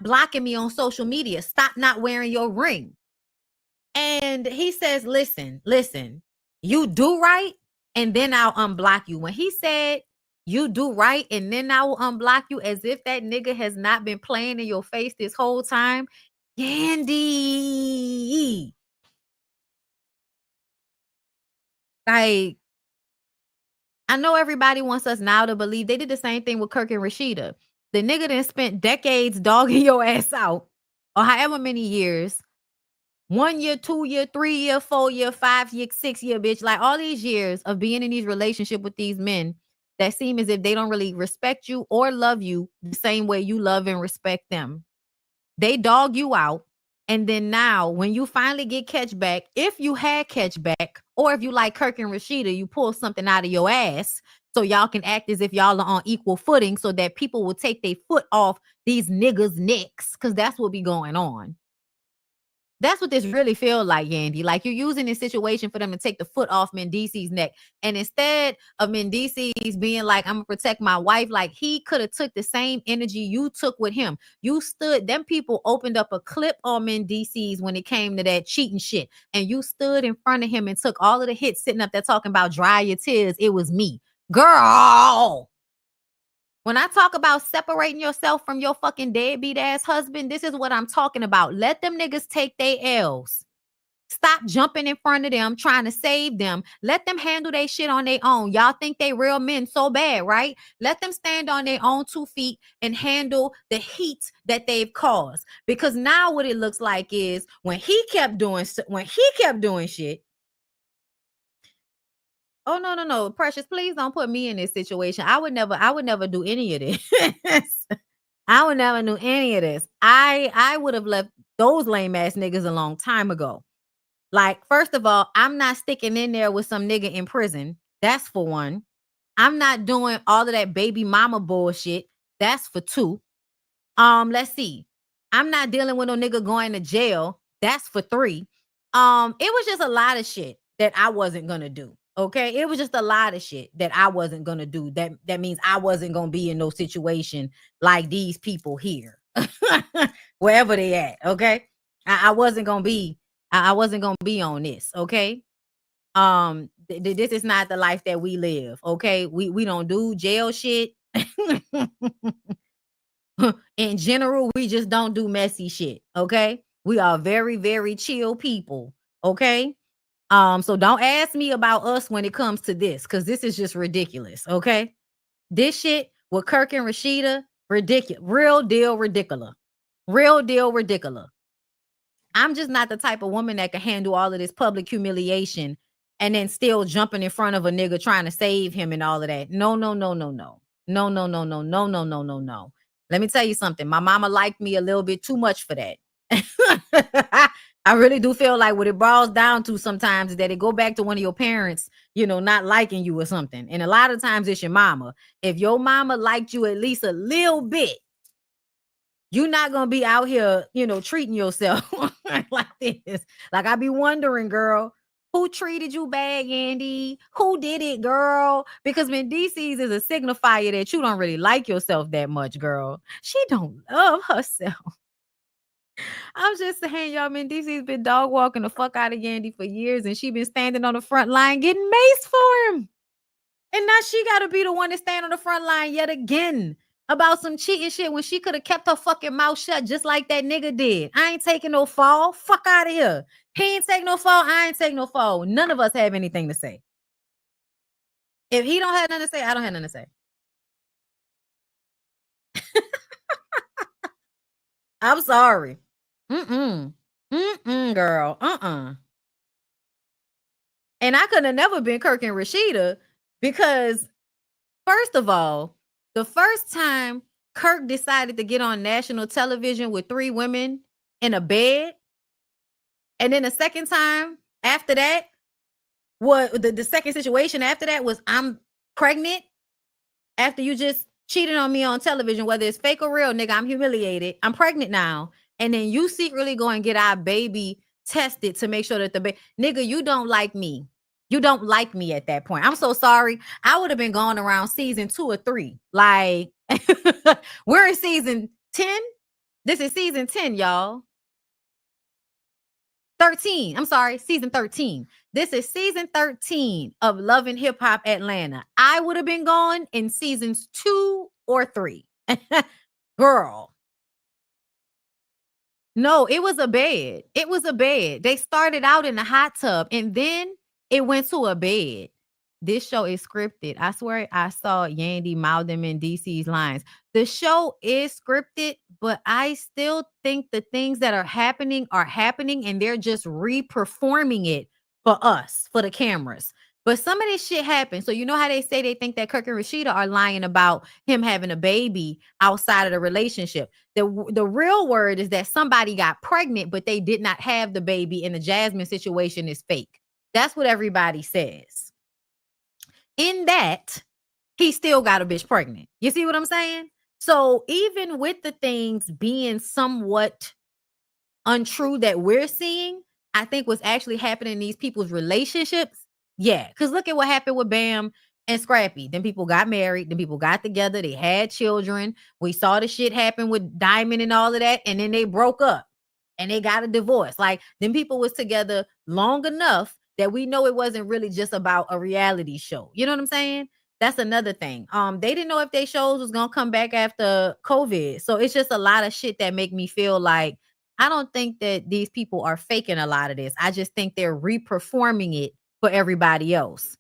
blocking me on social media. Stop not wearing your ring. And he says, listen, you do right, and then I'll unblock you. When he said, you do right, and then I will unblock you, as if that nigga has not been playing in your face this whole time. Yandy. Like, I know everybody wants us now to believe they did the same thing with Kirk and Rashida. The nigga done spent decades dogging your ass out, or however many years. 1 year, 2 year, 3 year, 4 year, 5 year, 6 year, bitch. Like all these years of being in these relationships with these men that seem as if they don't really respect you or love you the same way you love and respect them. They dog you out. And then now when you finally get catch back, if you had catch back, or if you like Kirk and Rashida, you pull something out of your ass so y'all can act as if y'all are on equal footing, so that people will take their foot off these niggas' necks, because that's what be going on. That's what this really feel like, Yandy. Like you're using this situation for them to take the foot off Mendeecees' neck. And instead of Mendeecees being like, I'm gonna protect my wife, like he could have took the same energy you took with him. You stood, them people opened up a clip on Mendeecees when it came to that cheating shit. And you stood in front of him and took all of the hits, sitting up there talking about dry your tears. It was me. Girl. When I talk about separating yourself from your fucking deadbeat ass husband, this is what I'm talking about. Let them niggas take their L's. Stop jumping in front of them, trying to save them. Let them handle their shit on their own. Y'all think they real men so bad, right? Let them stand on their own 2 feet and handle the heat that they've caused. Because now what it looks like is when he kept doing shit. Oh, no. Precious, please don't put me in this situation. I would never do any of this. I would never do any of this. I would have left those lame ass niggas a long time ago. Like, first of all, I'm not sticking in there with some nigga in prison. That's for one. I'm not doing all of that baby mama bullshit. That's for two. Let's see. I'm not dealing with no nigga going to jail. That's for three. It was just a lot of shit that I wasn't gonna do. Okay, it was just a lot of shit that I wasn't gonna do. That means I wasn't gonna be in no situation like these people here, wherever they at. Okay, I wasn't gonna be. I wasn't gonna be on this. Okay, this is not the life that we live. Okay, we don't do jail shit. In general, we just don't do messy shit. Okay. We are very, very chill people. Okay. So don't ask me about us when it comes to this, because this is just ridiculous. Okay. This shit with Kirk and Rashida, ridiculous. Real deal ridiculous. Real deal ridiculous. I'm just not the type of woman that can handle all of this public humiliation and then still jumping in front of a nigga trying to save him and all of that. No, no, no, no, no. No, no, no, no, no, no, no, no, no. Let me tell you something. My mama liked me a little bit too much for that. I really do feel like what it boils down to sometimes is that it go back to one of your parents, not liking you or something. And a lot of times it's your mama. If your mama liked you at least a little bit, you're not gonna be out here, treating yourself like this. Like, I be wondering, girl, who treated you bad, Yandy? Who did it, girl? Because Mendeecees is a signifier that you don't really like yourself that much, girl. She don't love herself. I'm just saying, y'all, Mendeecees been dog walking the fuck out of Yandy for years, and she been standing on the front line getting maced for him. And now she gotta be the one to stand on the front line yet again about some cheating shit when she could have kept her fucking mouth shut just like that nigga did. I ain't taking no fall. Fuck out of here. He ain't take no fall. I ain't take no fall. None of us have anything to say. If he don't have nothing to say, I don't have nothing to say. I'm sorry. Girl. And I could have never been Kirk and Rashida because, first of all, the first time Kirk decided to get on national television with 3 women in a bed, and then the second time after that, what the second situation after that was, I'm pregnant after you just cheated on me on television, whether it's fake or real, nigga, I'm humiliated. I'm pregnant now. And then you secretly go and get our baby tested to make sure that the baby, nigga, you don't like me. You don't like me at that point. I'm so sorry. I would have been going around season 2 or 3. Like, we're in season 10. This is season 10, y'all. 13. I'm sorry, season 13. This is season 13 of Love and Hip Hop Atlanta. I would have been gone in seasons 2 or 3. Girl. No, it was a bed. It was a bed. They started out in the hot tub and then it went to a bed. This show is scripted. I swear I saw Yandy mouthing Mendeecees lines. The show is scripted, but I still think the things that are happening and they're just reperforming it for us, for the cameras. But some of this shit happened. So you know how they say they think that Kirk and Rashida are lying about him having a baby outside of the relationship. The real word is that somebody got pregnant, but they did not have the baby, and the Jasmine situation is fake. That's what everybody says. In that, he still got a bitch pregnant. You see what I'm saying? So even with the things being somewhat untrue that we're seeing, I think what's actually happening in these people's relationships, yeah. Because look at what happened with Bam and Scrappy. Then people got married. Then people got together. They had children. We saw the shit happen with Diamond and all of that. And then they broke up and they got a divorce. Like, then people was together long enough that we know it wasn't really just about a reality show. You know what I'm saying? That's another thing. They didn't know if their shows was gonna come back after COVID. So it's just a lot of shit that make me feel like I don't think that these people are faking a lot of this. I just think they're reperforming it for everybody else.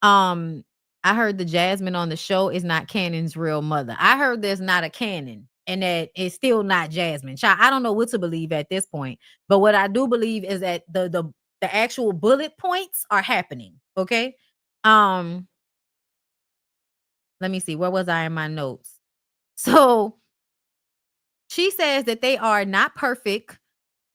I heard the Jasmine on the show is not Cannon's real mother. I heard there's not a Cannon and that it's still not Jasmine. Child, I don't know what to believe at this point. But what I do believe is that the actual bullet points are happening. Okay. Let me see. Where was I in my notes? So she says that they are not perfect,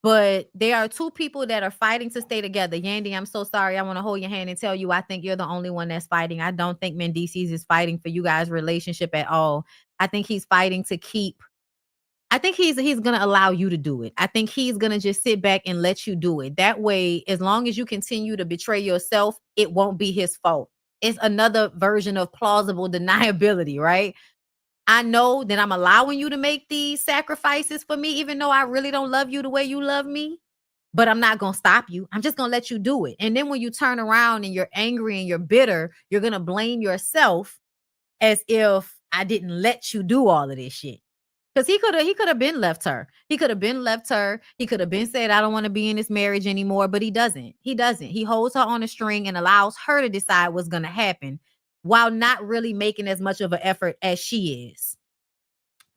but they are 2 people that are fighting to stay together. Yandy, I'm so sorry. I want to hold your hand and tell you I think you're the only one that's fighting. I don't think Mendeecees is fighting for you guys' relationship at all. I think he's fighting to keep. I think he's going to allow you to do it. I think he's going to just sit back and let you do it. That way, as long as you continue to betray yourself, it won't be his fault. It's another version of plausible deniability, right? I know that I'm allowing you to make these sacrifices for me, even though I really don't love you the way you love me, but I'm not going to stop you. I'm just going to let you do it. And then when you turn around and you're angry and you're bitter, you're going to blame yourself as if I didn't let you do all of this shit. Because he could have been left her. He could have been left her. He could have been said, I don't want to be in this marriage anymore, but he doesn't. He doesn't. He holds her on a string and allows her to decide what's going to happen while not really making as much of an effort as she is.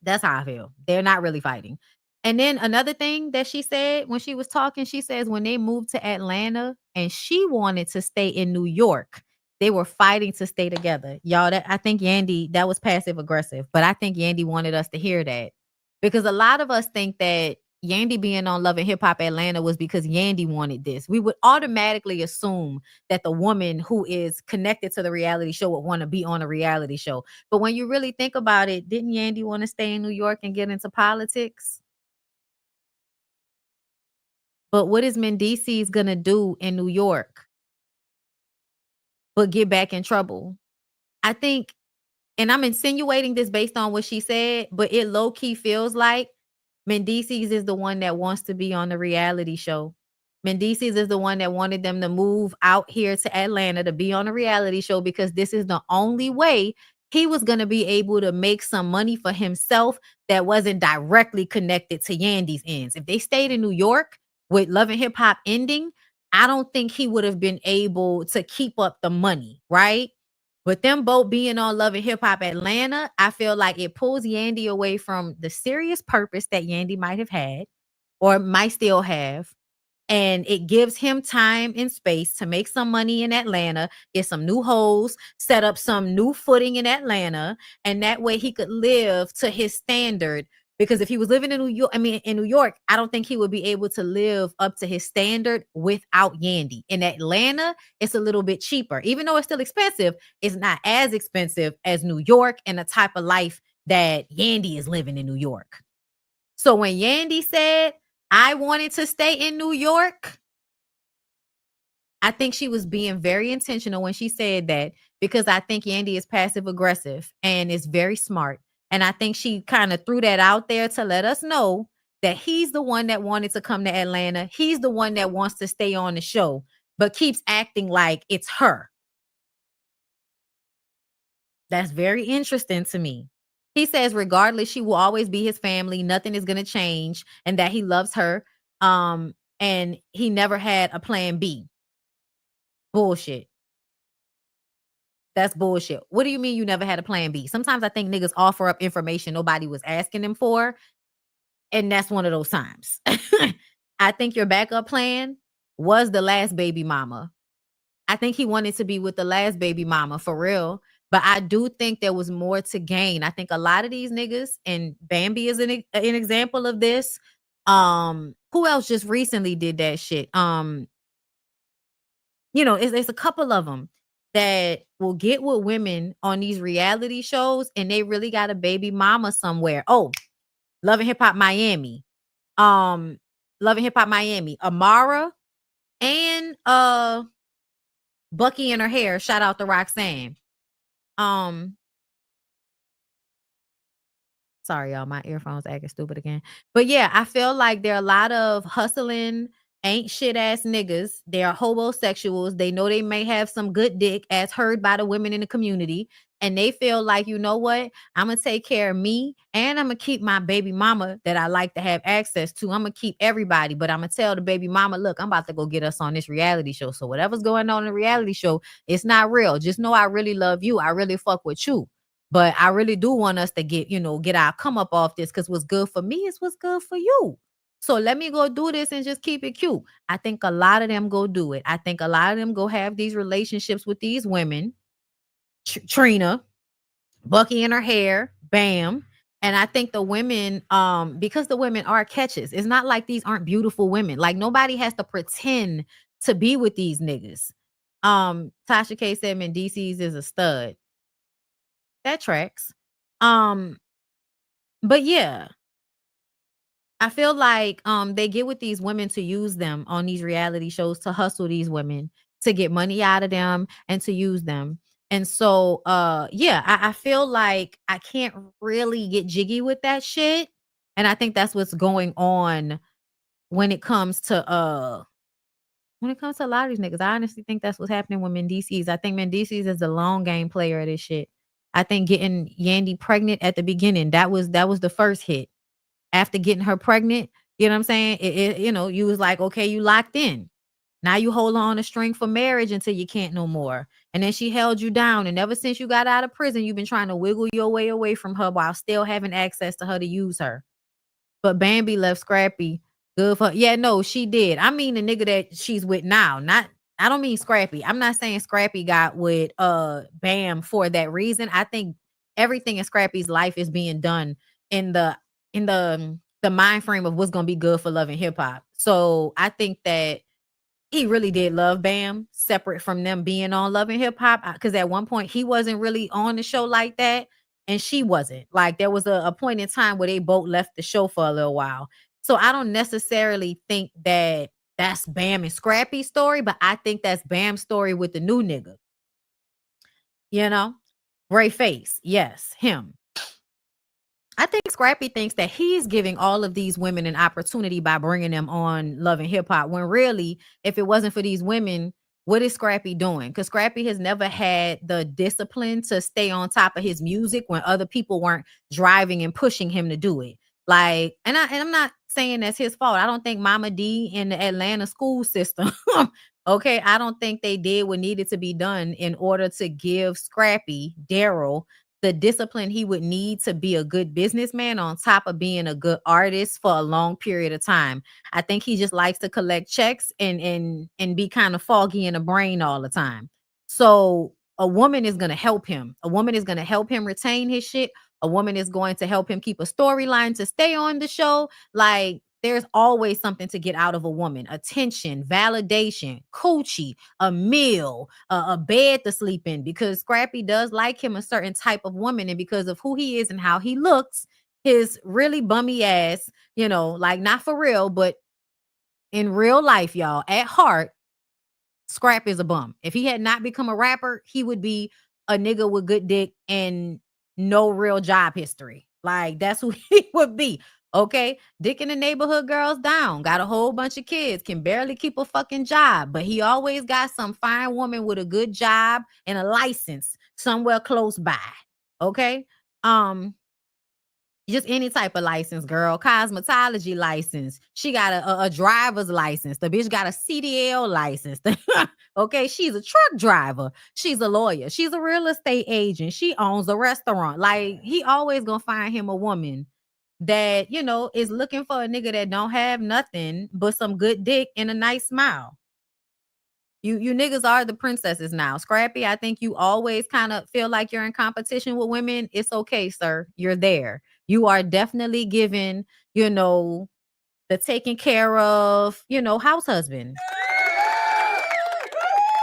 That's how I feel. They're not really fighting. And then another thing that she said when she was talking, she says when they moved to Atlanta and she wanted to stay in New York, they were fighting to stay together. Y'all, that I think Yandy, that was passive aggressive, but I think Yandy wanted us to hear that because a lot of us think that Yandy being on Love and Hip Hop Atlanta was because Yandy wanted this. We would automatically assume that the woman who is connected to the reality show would want to be on a reality show. But when you really think about it, didn't Yandy want to stay in New York and get into politics? But what is Mendeecees gonna do in New York but get back in trouble? I think, and I'm insinuating this based on what she said, but it low-key feels like Mendeecees is the one that wants to be on the reality show. Mendeecees is the one that wanted them to move out here to Atlanta to be on a reality show because this is the only way he was going to be able to make some money for himself that wasn't directly connected to Yandy's ends. If they stayed in New York with Love and Hip Hop ending, I don't think he would have been able to keep up the money, right? But them both being on Love and Hip Hop Atlanta, I feel like it pulls Yandy away from the serious purpose that Yandy might have had or might still have. And it gives him time and space to make some money in Atlanta, get some new hoes, set up some new footing in Atlanta. And that way he could live to his standard. Because if he was living in New York, I don't think he would be able to live up to his standard without Yandy. In Atlanta, it's a little bit cheaper. Even though it's still expensive, it's not as expensive as New York and the type of life that Yandy is living in New York. So when Yandy said, I wanted to stay in New York, I think she was being very intentional when she said that because I think Yandy is passive aggressive and is very smart. And I think she kind of threw that out there to let us know that he's the one that wanted to come to Atlanta. He's the one that wants to stay on the show, but keeps acting like it's her. That's very interesting to me. He says, regardless, she will always be his family. Nothing is going to change and that he loves her. And he never had a plan B. Bullshit. That's bullshit. What do you mean you never had a plan B? Sometimes I think niggas offer up information nobody was asking them for. And that's one of those times. I think your backup plan was the last baby mama. I think he wanted to be with the last baby mama for real. But I do think there was more to gain. I think a lot of these niggas, and Bambi is an example of this. Who else just recently did that shit? It's a couple of them that will get with women on these reality shows and they really got a baby mama somewhere. Oh, Love and Hip Hop Miami. Love and Hip Hop Miami. Amara and Bucky and her hair. Shout out to Roxanne. Sorry, y'all. My earphones acting stupid again. But yeah, I feel like there are a lot of hustling, ain't shit ass niggas. They are homosexuals. They know they may have some good dick as heard by the women in the community. And they feel like, you know what? I'm going to take care of me and I'm going to keep my baby mama that I like to have access to. I'm going to keep everybody, but I'm going to tell the baby mama, look, I'm about to go get us on this reality show. So whatever's going on in the reality show, it's not real. Just know I really love you. I really fuck with you. But I really do want us to get our come up off this because what's good for me is what's good for you. So let me go do this and just keep it cute. I think a lot of them go do it. I think a lot of them go have these relationships with these women. Trina, Bucky and her hair, bam. And I think the women, because the women are catches, it's not like these aren't beautiful women. Like nobody has to pretend to be with these niggas. Tasha K said Mendeecees is a stud. That tracks. But yeah, I feel like they get with these women to use them on these reality shows to hustle these women to get money out of them and to use them. And so yeah, I feel like I can't really get jiggy with that shit. And I think that's what's going on when it comes to a lot of these niggas. I honestly think that's what's happening with Mendeecees. I think Mendeecees is the long game player of this shit. I think getting Yandy pregnant at the beginning, that was the first hit. After getting her pregnant, you know what I'm saying? You was like, okay, you locked in. Now you hold on a string for marriage until you can't no more. And then she held you down. And ever since you got out of prison, you've been trying to wiggle your way away from her while still having access to her to use her. But Bambi left Scrappy. Good for her. Yeah, no, she did. I mean the nigga that she's with now. I don't mean Scrappy. I'm not saying Scrappy got with Bam for that reason. I think everything in Scrappy's life is being done in the mind frame of what's gonna be good for love and hip hop. So I think that he really did love Bam, separate from them being on Love and Hip Hop. Because at one point he wasn't really on the show like that, and she wasn't. Like there was a point in time where they both left the show for a little while. So I don't necessarily think that that's Bam and Scrappy's story, but I think that's Bam's story with the new nigga. You know, Gray Face, yes, him. I think Scrappy thinks that he's giving all of these women an opportunity by bringing them on Love and Hip Hop, when really, if it wasn't for these women, what is Scrappy doing? Because Scrappy has never had the discipline to stay on top of his music when other people weren't driving and pushing him to do it. Like, and I'm not saying that's his fault. I don't think Mama D in the Atlanta school system, okay, I don't think they did what needed to be done in order to give Scrappy, Daryl, the discipline he would need to be a good businessman on top of being a good artist for a long period of time. I think he just likes to collect checks and be kind of foggy in the brain all the time. So a woman is going to help him. A woman is going to help him retain his shit. A woman is going to help him keep a storyline to stay on the show. Like, there's always something to get out of a woman: attention, validation, coochie, a meal, a bed to sleep in, because Scrappy does like him a certain type of woman. And because of who he is and how he looks, his really bummy ass, like not for real, but in real life, y'all, at heart, Scrap is a bum. If he had not become a rapper, he would be a nigga with good dick and no real job history. Like, that's who he would be. Okay, dick in the neighborhood girls down, got a whole bunch of kids, can barely keep a fucking job, but he always got some fine woman with a good job and a license somewhere close by. Okay, just any type of license, girl. Cosmetology license. She got a driver's license. The bitch got a CDL license. Okay, she's a truck driver. She's a lawyer. She's a real estate agent. She owns a restaurant. Like, he always gonna find him a woman that, is looking for a nigga that don't have nothing but some good dick and a nice smile. You niggas are the princesses now. Scrappy, I think you always kind of feel like you're in competition with women. It's okay, sir. You're there. You are definitely given, the taken care of, house husband.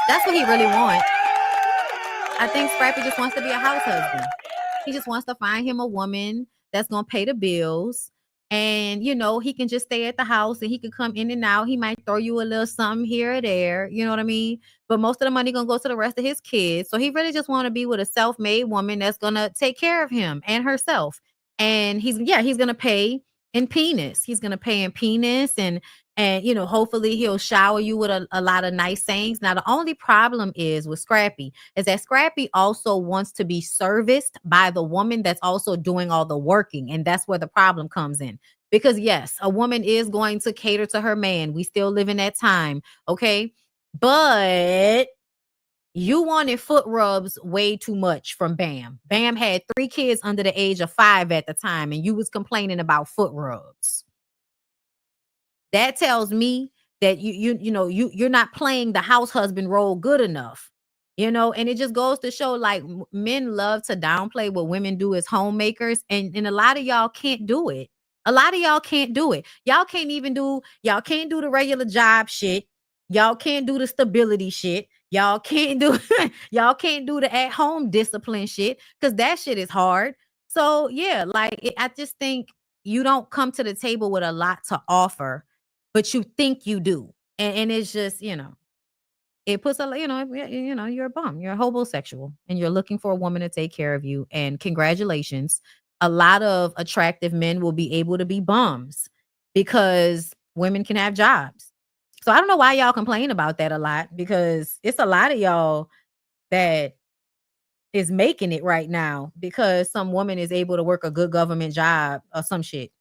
That's what he really wants. I think Scrappy just wants to be a house husband. He just wants to find him a woman that's going to pay the bills. And, he can just stay at the house and he can come in and out. He might throw you a little something here or there. You know what I mean? But most of the money going to go to the rest of his kids. So he really just want to be with a self-made woman that's going to take care of him and herself. And he's going to pay in penis. He's going to pay in penis and hopefully he'll shower you with a lot of nice sayings. Now, the only problem is with Scrappy is that Scrappy also wants to be serviced by the woman that's also doing all the working. And that's where the problem comes in. Because yes, a woman is going to cater to her man. We still live in that time. Okay. But you wanted foot rubs way too much from Bam. Bam had 3 kids under the age of 5 at the time, and you was complaining about foot rubs. That tells me that you're not playing the house husband role good enough. And it just goes to show, like, men love to downplay what women do as homemakers, and a lot of y'all can't do it. A lot of y'all can't do it. Y'all can't do the regular job shit. Y'all can't do the stability shit. Y'all can't do the at-home discipline shit, because that shit is hard. So yeah, I just think you don't come to the table with a lot to offer, but you think you do. And it's just, it puts you're a bum. You're a homosexual and you're looking for a woman to take care of you. And congratulations. A lot of attractive men will be able to be bums because women can have jobs. So I don't know why y'all complain about that a lot, because it's a lot of y'all that is making it right now because some woman is able to work a good government job or some shit.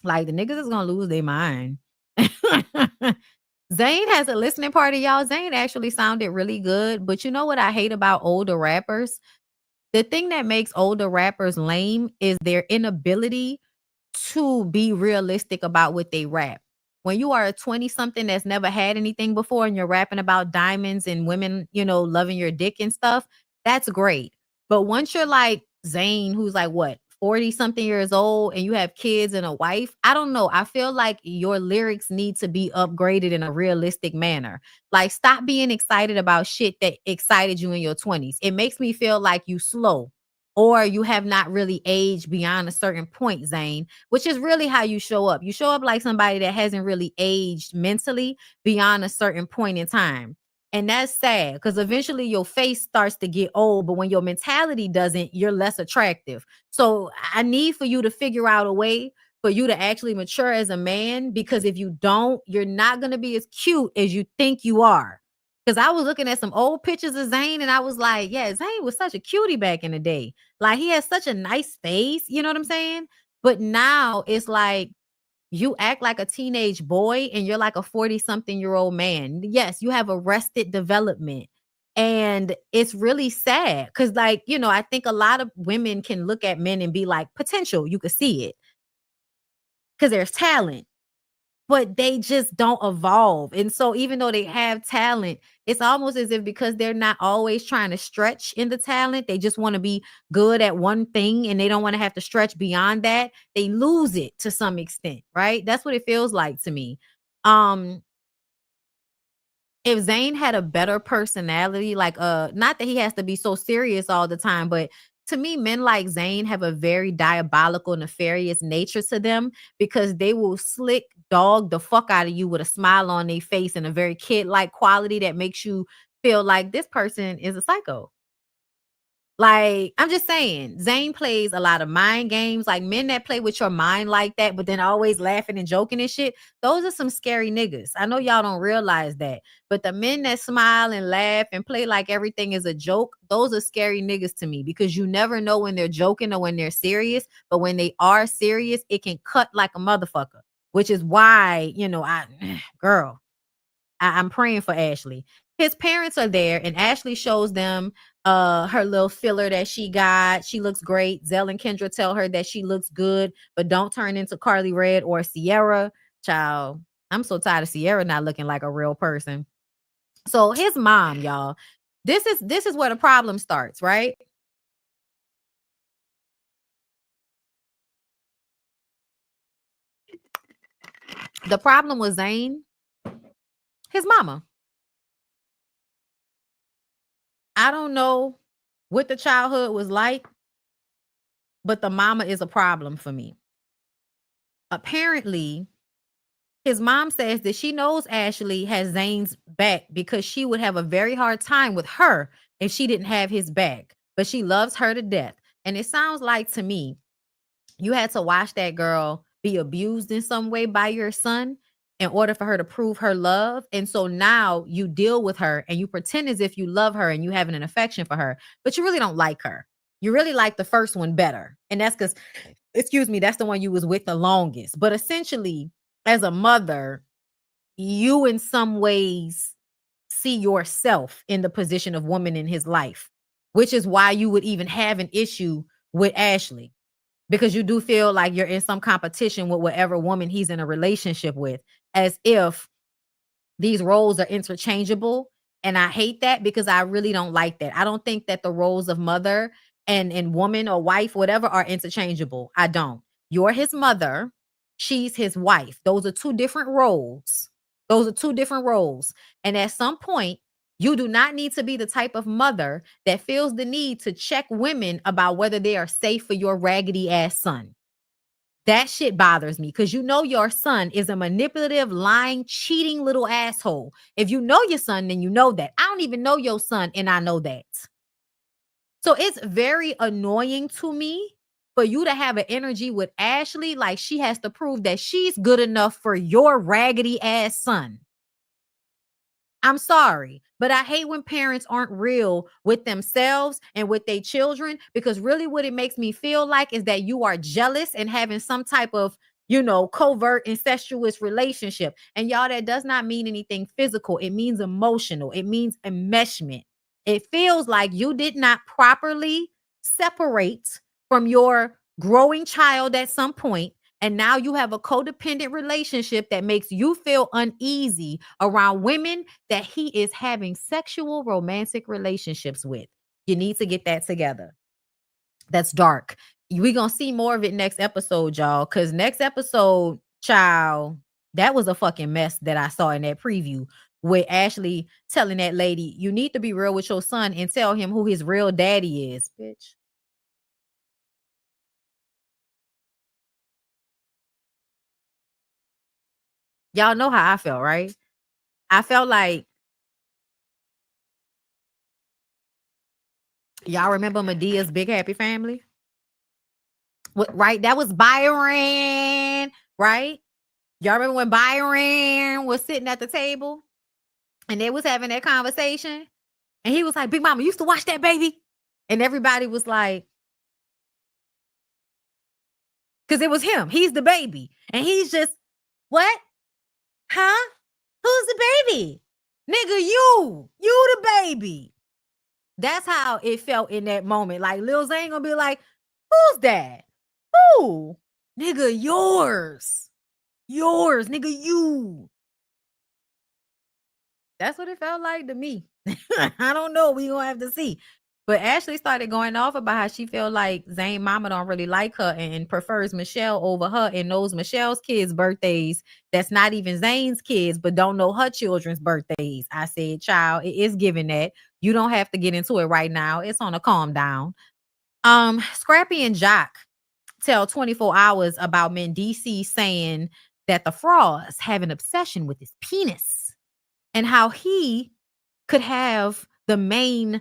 Like the niggas is gonna lose their mind. Zayn has a listening party, y'all. Zayn actually sounded really good, but you know what I hate about older rappers? The thing that makes older rappers lame is their inability to be realistic about what they rap. When you are a 20 something that's never had anything before and you're rapping about diamonds and women, loving your dick and stuff, that's great. But once you're like Zayn, who's like what, 40 something years old and you have kids and a wife, I don't know. I feel like your lyrics need to be upgraded in a realistic manner. Like, stop being excited about shit that excited you in your 20s. It makes me feel like you slow or you have not really aged beyond a certain point, Zayn, which is really how you show up. You show up like somebody that hasn't really aged mentally beyond a certain point in time. And that's sad because eventually your face starts to get old, but when your mentality doesn't, you're less attractive. So I need for you to figure out a way for you to actually mature as a man, because if you don't, you're not going to be as cute as you think you are. Because I was looking at some old pictures of Zayn and I was like, yeah, Zayn was such a cutie back in the day. Like, he has such a nice face, you know what I'm saying? But now it's like you act like a teenage boy and you're like a 40-something-year-old man. Yes, you have arrested development. And it's really sad because, like, I think a lot of women can look at men and be like, potential, you could see it because there's talent, but they just don't evolve. And so even though they have talent, it's almost as if because they're not always trying to stretch in the talent, they just want to be good at one thing and they don't want to have to stretch beyond that. They lose it to some extent, right? That's what it feels like to me. Um, if Zayn had a better personality, like not that he has to be so serious all the time, but to me, men like Zayn have a very diabolical, nefarious nature to them because they will slick dog the fuck out of you with a smile on their face and a very kid-like quality that makes you feel like this person is a psycho. Like, I'm just saying, Zayn plays a lot of mind games. Like, men that play with your mind like that, but then always laughing and joking and shit, those are some scary niggas. I know y'all don't realize that. But the men that smile and laugh and play like everything is a joke, those are scary niggas to me because you never know when they're joking or when they're serious. But when they are serious, it can cut like a motherfucker, which is why, girl, I'm praying for Ashley. His parents are there, and Ashley shows them her little filler that she got. She looks great. Zell and Kendra tell her that she looks good, but don't turn into Carly Red or Sierra. Child, I'm so tired of Sierra not looking like a real person. So his mom, y'all, this is where the problem starts, right? The problem with Zayn, his mama. I don't know what the childhood was like, but the mama is a problem for me. Apparently, his mom says that she knows Ashley has Zayn's back because she would have a very hard time with her if she didn't have his back. But she loves her to death. And it sounds like to me, you had to watch that girl be abused in some way by your son in order for her to prove her love. And so now you deal with her and you pretend as if you love her and you having an affection for her, but you really don't like her. You really like the first one better. And that's because, excuse me, that's the one you was with the longest. But essentially, as a mother, you in some ways see yourself in the position of woman in his life, which is why you would even have an issue with Ashley, because you do feel like you're in some competition with whatever woman he's in a relationship with, as if these roles are interchangeable. And I hate that because I really don't like that. I don't think that the roles of mother and woman or wife, whatever, are interchangeable. I don't. You're his mother. She's his wife. Those are two different roles. Those are two different roles. And at some point, you do not need to be the type of mother that feels the need to check women about whether they are safe for your raggedy ass son. That shit bothers me because you know your son is a manipulative, lying, cheating little asshole. If you know your son, then you know that. I don't even know your son, and I know that. So it's very annoying to me for you to have an energy with Ashley like she has to prove that she's good enough for your raggedy ass son. I'm sorry, but I hate when parents aren't real with themselves and with their children, because really what it makes me feel like is that you are jealous and having some type of, covert incestuous relationship. And y'all, that does not mean anything physical. It means emotional. It means enmeshment. It feels like you did not properly separate from your growing child at some point, and now you have a codependent relationship that makes you feel uneasy around women that he is having sexual romantic relationships with. You need to get that together. That's dark. We gonna see more of it next episode, y'all. Cause next episode, child, that was a fucking mess that I saw in that preview with Ashley telling that lady, you need to be real with your son and tell him who his real daddy is, bitch. Y'all know how I felt, right? I felt like, y'all remember Medea's Big Happy Family? Right? That was Byron, right? Y'all remember when Byron was sitting at the table and they was having that conversation? And he was like, Big Mama, you used to watch that, baby? And everybody was like, because it was him. He's the baby. And he's just, what? Huh? Who's the baby? Nigga, you the baby. That's how it felt in that moment. Like Lil Zayn gonna be like, who's that? Who? Nigga, yours. Yours, nigga, you. That's what it felt like to me. I don't know. We gonna have to see. But Ashley started going off about how she feel like Zayn mama don't really like her and prefers Michelle over her and knows Michelle's kids' birthdays. That's not even Zayn's kids, but don't know her children's birthdays. I said, child, it is given that. You don't have to get into it right now. It's on a calm down. Scrappy and Jock tell 24 Hours about Mendeecees saying that the frauds have an obsession with his penis and how he could have the main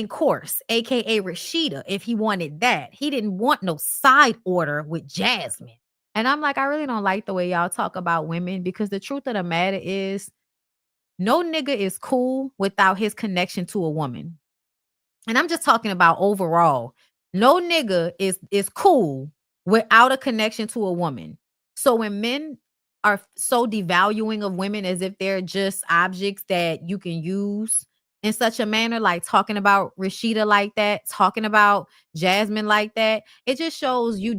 course, aka Rashida, if he wanted that. He didn't want no side order with Jasmine. And I'm like, I really don't like the way y'all talk about women, because the truth of the matter is no nigga is cool without his connection to a woman. And I'm just talking about overall. No nigga is cool without a connection to a woman. So when men are so devaluing of women as if they're just objects that you can use in such a manner, like talking about Rashida like that, talking about Jasmine like that, it just shows you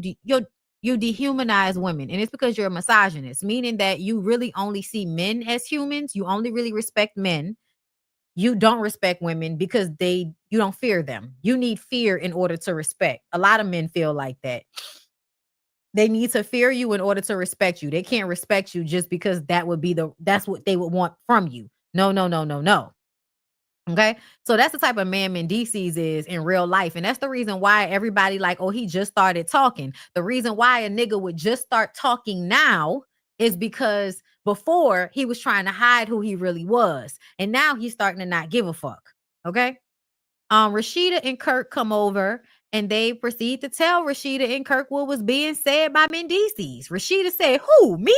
dehumanize women. And it's because you're a misogynist, meaning that you really only see men as humans. You only really respect men. You don't respect women because you don't fear them. You need fear in order to respect. A lot of men feel like that. They need to fear you in order to respect you. They can't respect you just because that's what they would want from you. No, no, no, no, no. Okay. So that's the type of man Mendeecees is in real life. And that's the reason why everybody like, oh, he just started talking. The reason why a nigga would just start talking now is because before he was trying to hide who he really was. And now he's starting to not give a fuck. Okay. Rashida and Kirk come over and they proceed to tell Rashida and Kirk what was being said by Mendeecees. Rashida said, who, me?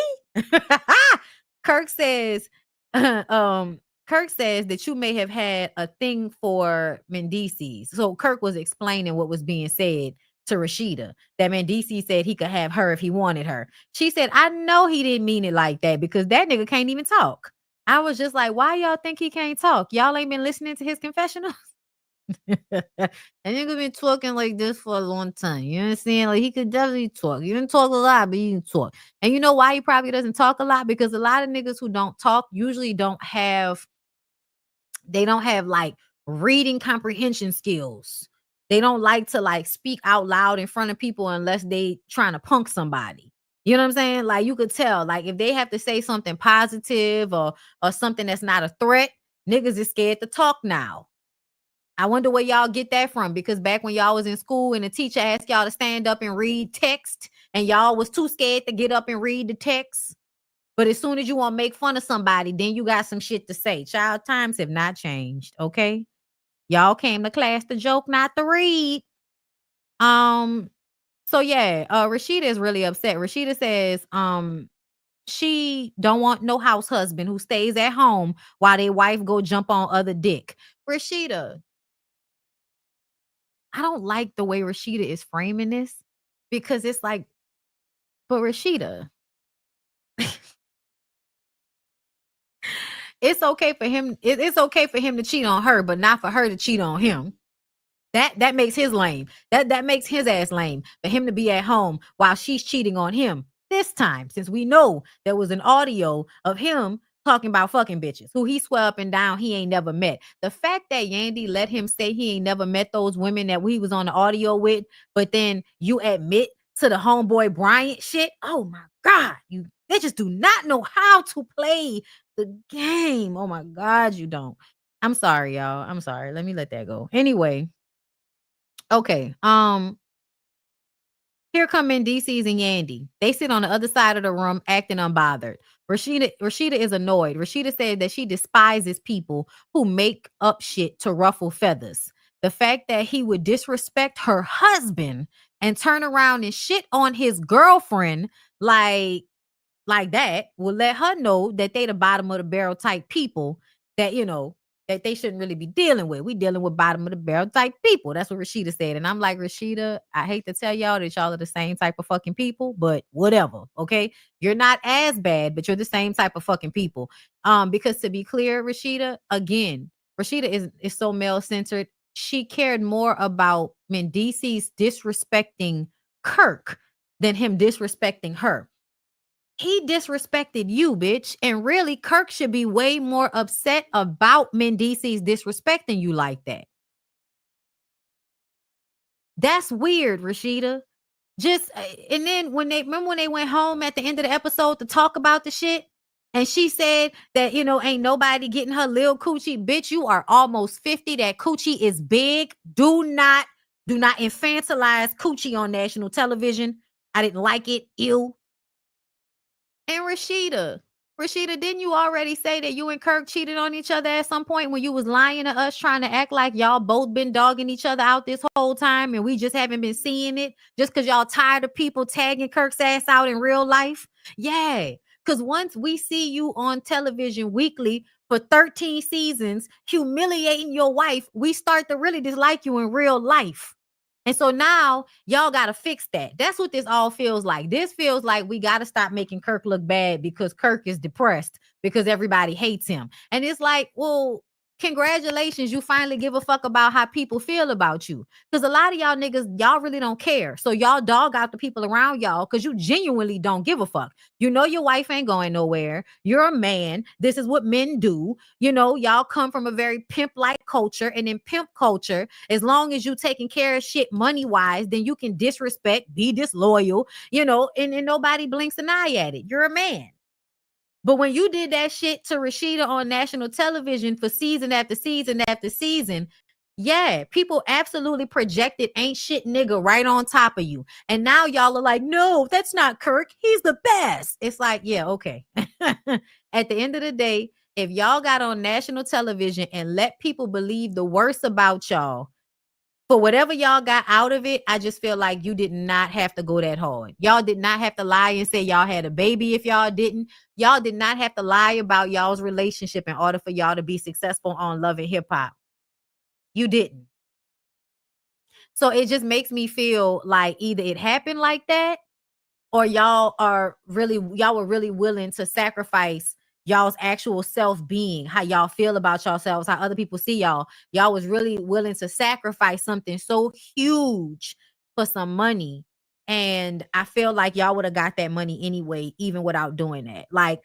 Kirk says, Kirk says that you may have had a thing for Mendeecees. So Kirk was explaining what was being said to Rashida, that Mendeecees said he could have her if he wanted her. She said, I know he didn't mean it like that because that nigga can't even talk. I was just like, why y'all think he can't talk? Y'all ain't been listening to his confessionals? And nigga been talking like this for a long time. You understand? Like he could definitely talk. He didn't talk a lot, but he can talk. And you know why he probably doesn't talk a lot? Because a lot of niggas who don't talk usually don't have like reading comprehension skills. They don't like to like speak out loud in front of people unless they trying to punk somebody. You know what I'm saying? Like you could tell, like if they have to say something positive or something that's not a threat, niggas is scared to talk now. I wonder where y'all get that from, because back when y'all was in school and the teacher asked y'all to stand up and read text and y'all was too scared to get up and read the text. But as soon as you want to make fun of somebody, then you got some shit to say. Child, times have not changed, okay? Y'all came to class to joke, not to read. So yeah, Rashida is really upset. Rashida says, she don't want no house husband who stays at home while their wife go jump on other dick. Rashida, I don't like the way Rashida is framing this because it's like, but Rashida, it's okay for him. It's okay for him to cheat on her, but not for her to cheat on him. That makes his lame. That makes his ass lame for him to be at home while she's cheating on him. This time, since we know there was an audio of him talking about fucking bitches who he swear up and down he ain't never met. The fact that Yandy let him say he ain't never met those women that we was on the audio with, but then you admit to the homeboy Bryant shit. Oh my God, they just do not know how to play the game. Oh my God, you don't. I'm sorry, y'all. I'm sorry. Let me let that go. Anyway. Okay. Here come Mendeecees and Yandy. They sit on the other side of the room acting unbothered. Rashida is annoyed. Rashida said that she despises people who make up shit to ruffle feathers. The fact that he would disrespect her husband and turn around and shit on his girlfriend like that will let her know that they the bottom of the barrel type people that, that they shouldn't really be dealing with. We dealing with bottom of the barrel type people. That's what Rashida said. And I'm like, Rashida, I hate to tell y'all that y'all are the same type of fucking people, but whatever. Okay. You're not as bad, but you're the same type of fucking people. Because to be clear, Rashida, again, Rashida is so male centered. She cared more about Mendeecees disrespecting Kirk than him disrespecting her. He disrespected you, bitch. And really, Kirk should be way more upset about Mendeecees disrespecting you like that. That's weird, Rashida. And then when they went home at the end of the episode to talk about the shit, and she said that, ain't nobody getting her lil coochie. Bitch, you are almost 50. That coochie is big. Do not infantilize coochie on national television. I didn't like it. Ew. And Rashida, didn't you already say that you and Kirk cheated on each other at some point when you was lying to us, trying to act like y'all both been dogging each other out this whole time and we just haven't been seeing it just because y'all tired of people tagging Kirk's ass out in real life? Yeah, because once we see you on television weekly for 13 seasons humiliating your wife, we start to really dislike you in real life. And so now y'all got to fix that. That's what this all feels like. This feels like we got to stop making Kirk look bad because Kirk is depressed because everybody hates him. And it's like, well, congratulations. You finally give a fuck about how people feel about you. Because a lot of y'all niggas, y'all really don't care. So y'all dog out the people around y'all because you genuinely don't give a fuck. You know your wife ain't going nowhere. You're a man. This is what men do. Y'all come from a very pimp-like culture. And in pimp culture, as long as you taking care of shit money-wise, then you can disrespect, be disloyal, and nobody blinks an eye at it. You're a man. But when you did that shit to Rashida on national television for season after season after season, yeah, people absolutely projected ain't shit nigga right on top of you. And now y'all are like, no, that's not Kirk. He's the best. It's like, yeah, okay. At the end of the day, if y'all got on national television and let people believe the worst about y'all, for whatever y'all got out of it, I just feel like you did not have to go that hard. Y'all did not have to lie and say y'all had a baby if y'all didn't. Y'all did not have to lie about y'all's relationship in order for y'all to be successful on Love and Hip Hop. You didn't. So it just makes me feel like either it happened like that or y'all were really willing to sacrifice y'all's actual self-being, how y'all feel about yourselves, how other people see y'all. Y'all was really willing to sacrifice something so huge for some money. And I feel like y'all would have got that money anyway, even without doing that. Like,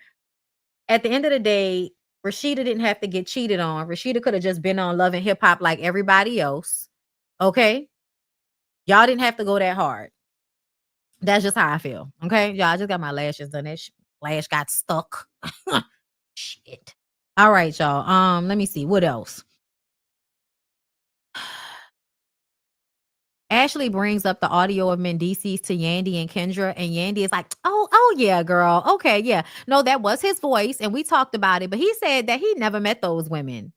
at the end of the day, Rashida didn't have to get cheated on. Rashida could have just been on Love and Hip Hop like everybody else. Okay? Y'all didn't have to go that hard. That's just how I feel. Okay, y'all, I just got my lashes done. That lash got stuck. Shit. All right, y'all. Let me see what else. Ashley brings up the audio of Mendeecees to Yandy and Kendra, and Yandy is like, oh yeah, girl. Okay, yeah. No, that was his voice, and we talked about it, but he said that he never met those women.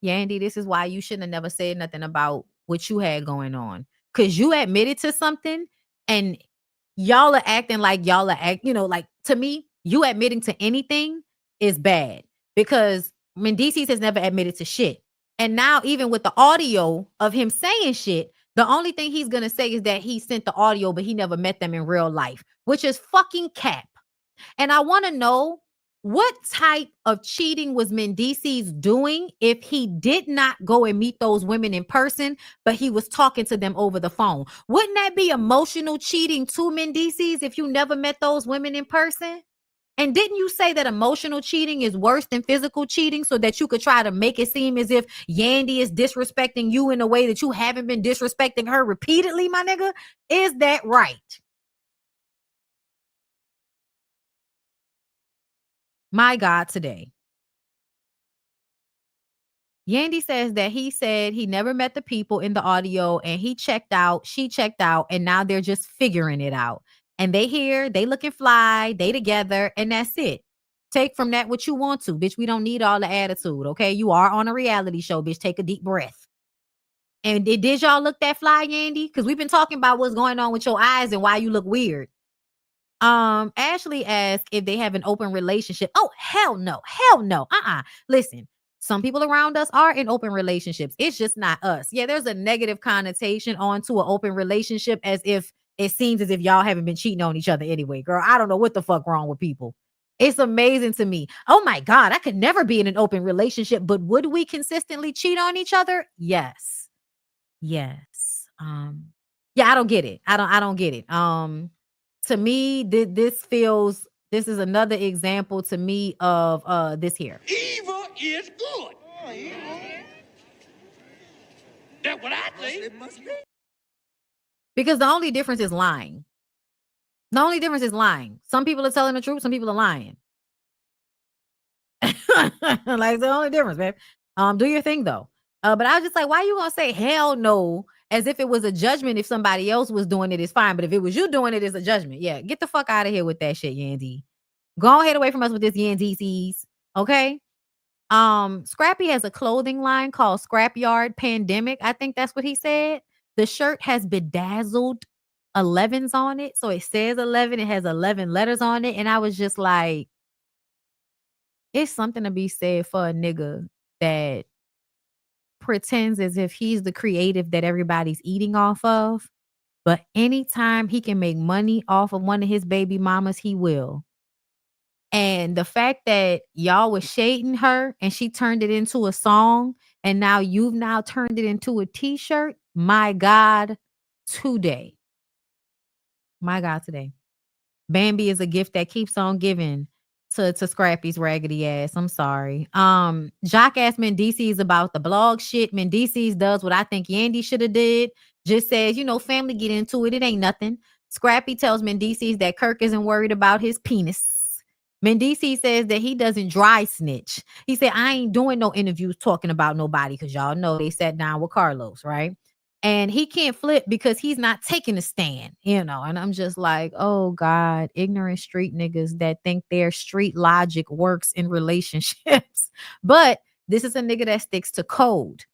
Yandy, this is why you shouldn't have never said nothing about what you had going on. Because you admitted to something, and y'all are acting like y'all are like, to me, you admitting to anything is bad because Mendeecees has never admitted to shit. And now, even with the audio of him saying shit, the only thing he's gonna say is that he sent the audio, but he never met them in real life, which is fucking cap. And I want to know, what type of cheating was Mendeecees doing if he did not go and meet those women in person, but he was talking to them over the phone? Wouldn't that be emotional cheating to Mendeecees if you never met those women in person? And didn't you say that emotional cheating is worse than physical cheating, so that you could try to make it seem as if Yandy is disrespecting you in a way that you haven't been disrespecting her repeatedly, my nigga? Is that right? My God, today. Yandy says that he said he never met the people in the audio and he checked out, she checked out, and now they're just figuring it out. And they here, they looking fly, they together, and that's it. Take from that what you want to, bitch. We don't need all the attitude, okay? You are on a reality show, bitch. Take a deep breath. And did y'all look that fly, Yandy? Because we've been talking about what's going on with your eyes and why you look weird. Ashley asked if they have an open relationship. Oh, hell no. Hell no. Listen, some people around us are in open relationships. It's just not us. Yeah, there's a negative connotation onto an open relationship, as if it seems as if y'all haven't been cheating on each other anyway. Girl, I don't know what the fuck wrong with people. It's amazing to me. Oh my God, I could never be in an open relationship, but would we consistently cheat on each other? Yes. Yes. Yeah, I don't get it. I don't get it. To me, this is another example to me of this here. Evil is good. That's what I think. Because the only difference is lying. The only difference is lying. Some people are telling the truth, some people are lying. Like, the only difference, man. Do your thing though. But I was just like, why you gonna say hell no as if it was a judgment? If somebody else was doing it, it's fine. But if it was you doing it, it's a judgment. Yeah, get the fuck out of here with that shit, Yandy. Go ahead away from us with this Yandeecees. Okay. Scrappy has a clothing line called Scrapyard Pandemic. I think that's what he said. The shirt has bedazzled 11s on it. So it says 11. It has 11 letters on it. And I was just like, it's something to be said for a nigga that pretends as if he's the creative that everybody's eating off of. But anytime he can make money off of one of his baby mamas, he will. And the fact that y'all was shading her and she turned it into a song, and now you've now turned it into a t-shirt. My God, today. My God, today. Bambi is a gift that keeps on giving to Scrappy's raggedy ass. I'm sorry. Jock asked Mendeecees about the blog shit. Mendeecees does what I think Yandy should have did. Just says, family, get into it. It ain't nothing. Scrappy tells Mendeecees that Kirk isn't worried about his penis. Mendeecees says that he doesn't dry snitch. He said, I ain't doing no interviews talking about nobody, because y'all know they sat down with Carlos, right? And he can't flip because he's not taking a stand, And I'm just like, oh God, ignorant street niggas that think their street logic works in relationships. But this is a nigga that sticks to code,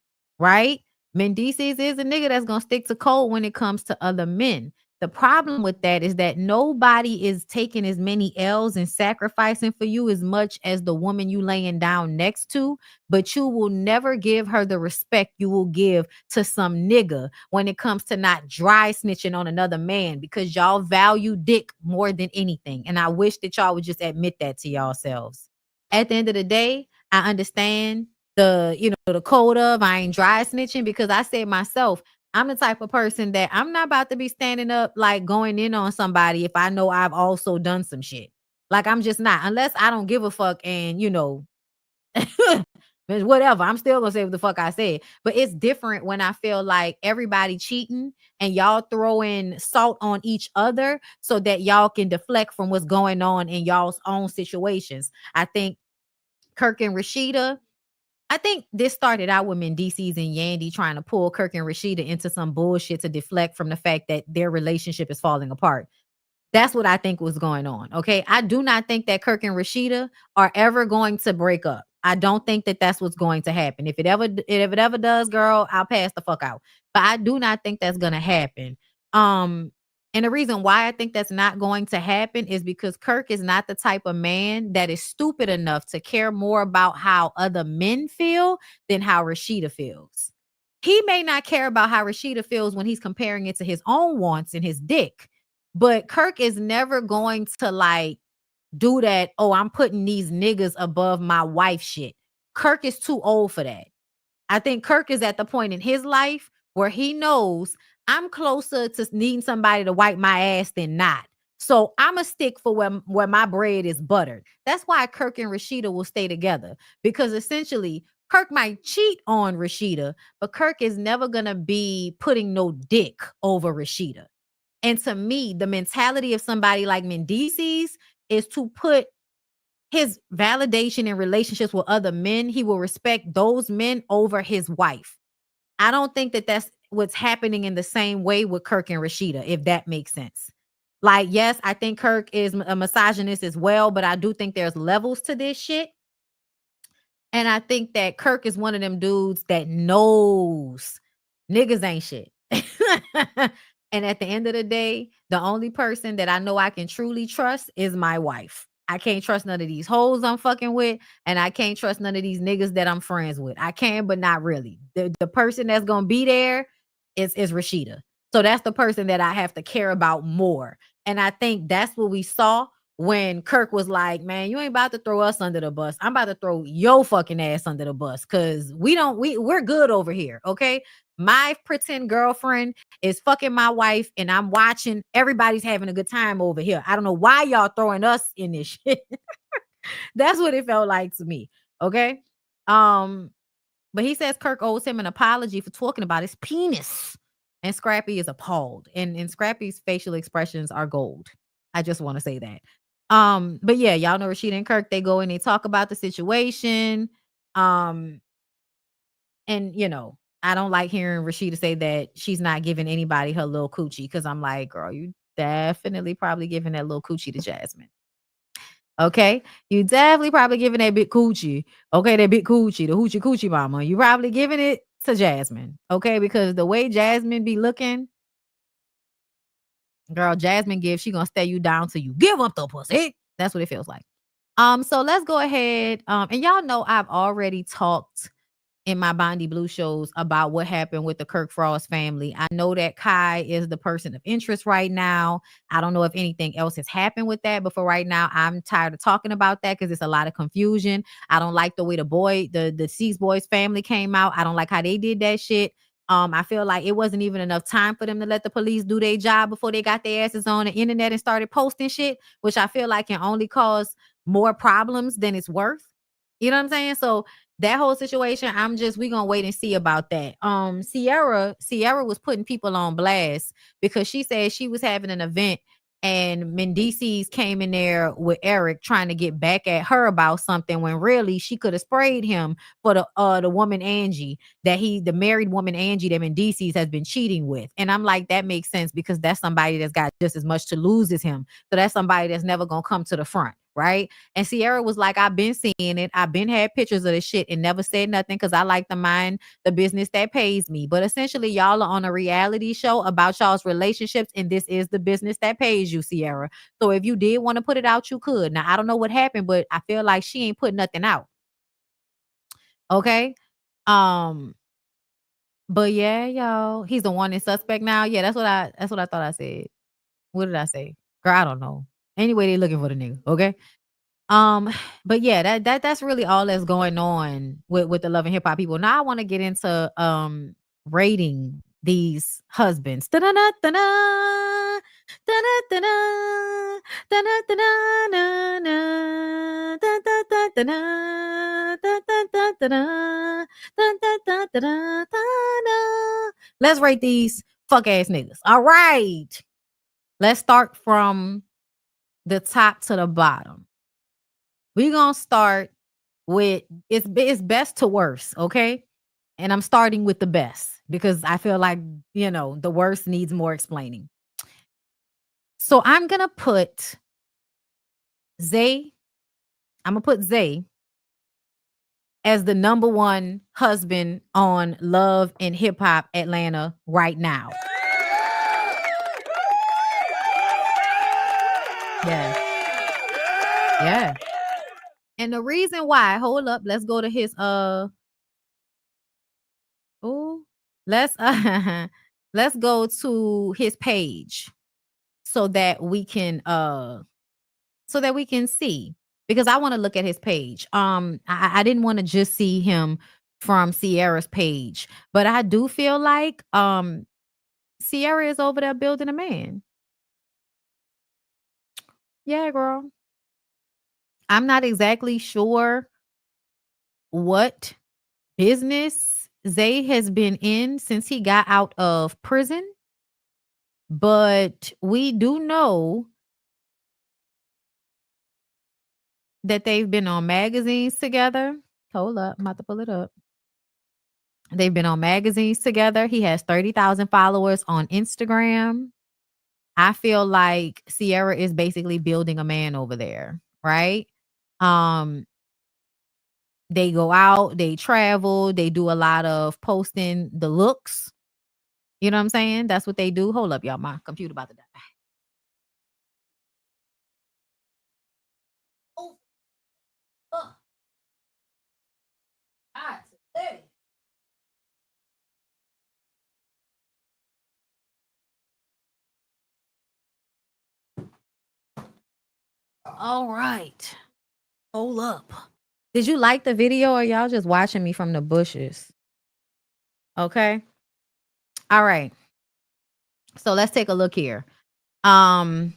right? Mendeecees is a nigga that's going to stick to code when it comes to other men. The problem with that is that nobody is taking as many L's and sacrificing for you as much as the woman you laying down next to, but you will never give her the respect you will give to some nigga when it comes to not dry snitching on another man, because y'all value dick more than anything. And I wish that y'all would just admit that to yourselves. At the end of the day, I understand the code of I ain't dry snitching, because I said myself, I'm the type of person that I'm not about to be standing up like going in on somebody if I know I've also done some shit. Like, I'm just not, unless I don't give a fuck and whatever. I'm still gonna say what the fuck I said. But it's different when I feel like everybody cheating and y'all throwing salt on each other so that y'all can deflect from what's going on in y'all's own situations. I think Kirk and Rashida, I think this started out with Mendeecees and Yandy trying to pull Kirk and Rashida into some bullshit to deflect from the fact that their relationship is falling apart. That's what I think was going on. Okay. I do not think that Kirk and Rashida are ever going to break up. I don't think that that's what's going to happen. If it ever does, girl, I'll pass the fuck out. But I do not think that's going to happen. And the reason why I think that's not going to happen is because Kirk is not the type of man that is stupid enough to care more about how other men feel than how Rashida feels. He may not care about how Rashida feels when he's comparing it to his own wants and his dick, but Kirk is never going to like do that. Oh, I'm putting these niggas above my wife shit. Kirk is too old for that. I think Kirk is at the point in his life where he knows I'm closer to needing somebody to wipe my ass than not. So I'm a stick for where my bread is buttered. That's why Kirk and Rashida will stay together, because essentially Kirk might cheat on Rashida, but Kirk is never going to be putting no dick over Rashida. And to me, the mentality of somebody like Mendeecees is to put his validation in relationships with other men. He will respect those men over his wife. I don't think that that's what's happening in the same way with Kirk and Rashida, if that makes sense. Like, yes, I think Kirk is a misogynist as well, but I do think there's levels to this shit. And I think that Kirk is one of them dudes that knows niggas ain't shit. And at the end of the day, the only person that I know I can truly trust is my wife. I can't trust none of these hoes I'm fucking with, and I can't trust none of these niggas that I'm friends with. I can, but not really. The person that's gonna be there is Rashida. So that's the person that I have to care about more. And I think that's what we saw when Kirk was like, man, you ain't about to throw us under the bus. I'm about to throw your fucking ass under the bus, because we're good over here. Okay. My pretend girlfriend is fucking my wife, and I'm watching everybody's having a good time over here. I don't know why y'all throwing us in this shit. That's what it felt like to me. Okay. But he says Kirk owes him an apology for talking about his penis. And Scrappy is appalled. And Scrappy's facial expressions are gold. I just want to say that. But yeah, y'all know Rashida and Kirk, they go and they talk about the situation. And you know, I don't like hearing Rashida say that she's not giving anybody her little coochie, because I'm like, girl, you definitely probably giving that little coochie to Jasmine. Okay, you definitely probably giving that big coochie. Okay, that big coochie, the hoochie coochie mama. You probably giving it to Jasmine. Okay, because the way Jasmine be looking, girl, Jasmine gives, she gonna stay you down till you give up the pussy. That's what it feels like. So let's go ahead. And y'all know I've already talked in my BondyBlue shows about what happened with the Kirk Frost family. I know that Kai is the person of interest right now. I don't know if anything else has happened with that, but for right now, I'm tired of talking about that because it's a lot of confusion. I don't like the way the deceased boy's family came out. I don't like how they did that shit. I feel like it wasn't even enough time for them to let the police do their job before they got their asses on the internet and started posting shit, which I feel like can only cause more problems than it's worth. You know what I'm saying? So that whole situation, we gonna wait and see about that. Sierra was putting people on blast because she said she was having an event and Mendeecees came in there with Eric trying to get back at her about something, when really she could have sprayed him for the woman Angie, the married woman Angie that Mendeecees has been cheating with. And I'm like, that makes sense, because that's somebody that's got just as much to lose as him. So that's somebody that's never gonna come to the front. Right. And Sierra was like, I've been seeing it. I've been had pictures of the shit and never said nothing because I like to mind the business that pays me. But essentially, y'all are on a reality show about y'all's relationships, and this is the business that pays you, Sierra. So if you did want to put it out, you could. Now, I don't know what happened, but I feel like she ain't put nothing out. Okay. But yeah, y'all, he's the wanted suspect now. Yeah, that's what I thought I said. What did I say? Girl, I don't know. Anyway, they looking for the nigga. Okay. But yeah, that's really all that's going on with the Love and Hip Hop people. Now I want to get into rating these husbands. Da-da-da-da-da, da-da-da-da, da-da-da-da-da, da-da-da-da-da, da-da-da-da-da, da-da-da-da-da. Let's rate these fuck ass niggas. All right. Let's start from the top to the bottom. We're going to start with it's best to worst, okay? And I'm starting with the best because I feel like, the worst needs more explaining. So I'm going to put Zay as the number one husband on Love and Hip Hop Atlanta right now. Yeah. Yeah. And the reason why, hold up, let's go to his let's let's go to his page so that we can see, because I want to look at his page. I didn't want to just see him from Sierra's page, but I do feel like Sierra is over there building a man. Yeah, girl. I'm not exactly sure what business Zay has been in since he got out of prison, but we do know that they've been on magazines together. Hold up, I'm about to pull it up. They've been on magazines together. He has 30,000 followers on Instagram. I feel like Sierra is basically building a man over there, right? They go out, they travel, they do a lot of posting the looks. You know what I'm saying? That's what they do. Hold up, y'all. My computer about to die. Oh, God, today. All right. Hold up. Did you like the video or y'all just watching me from the bushes? Okay. All right. So let's take a look here. I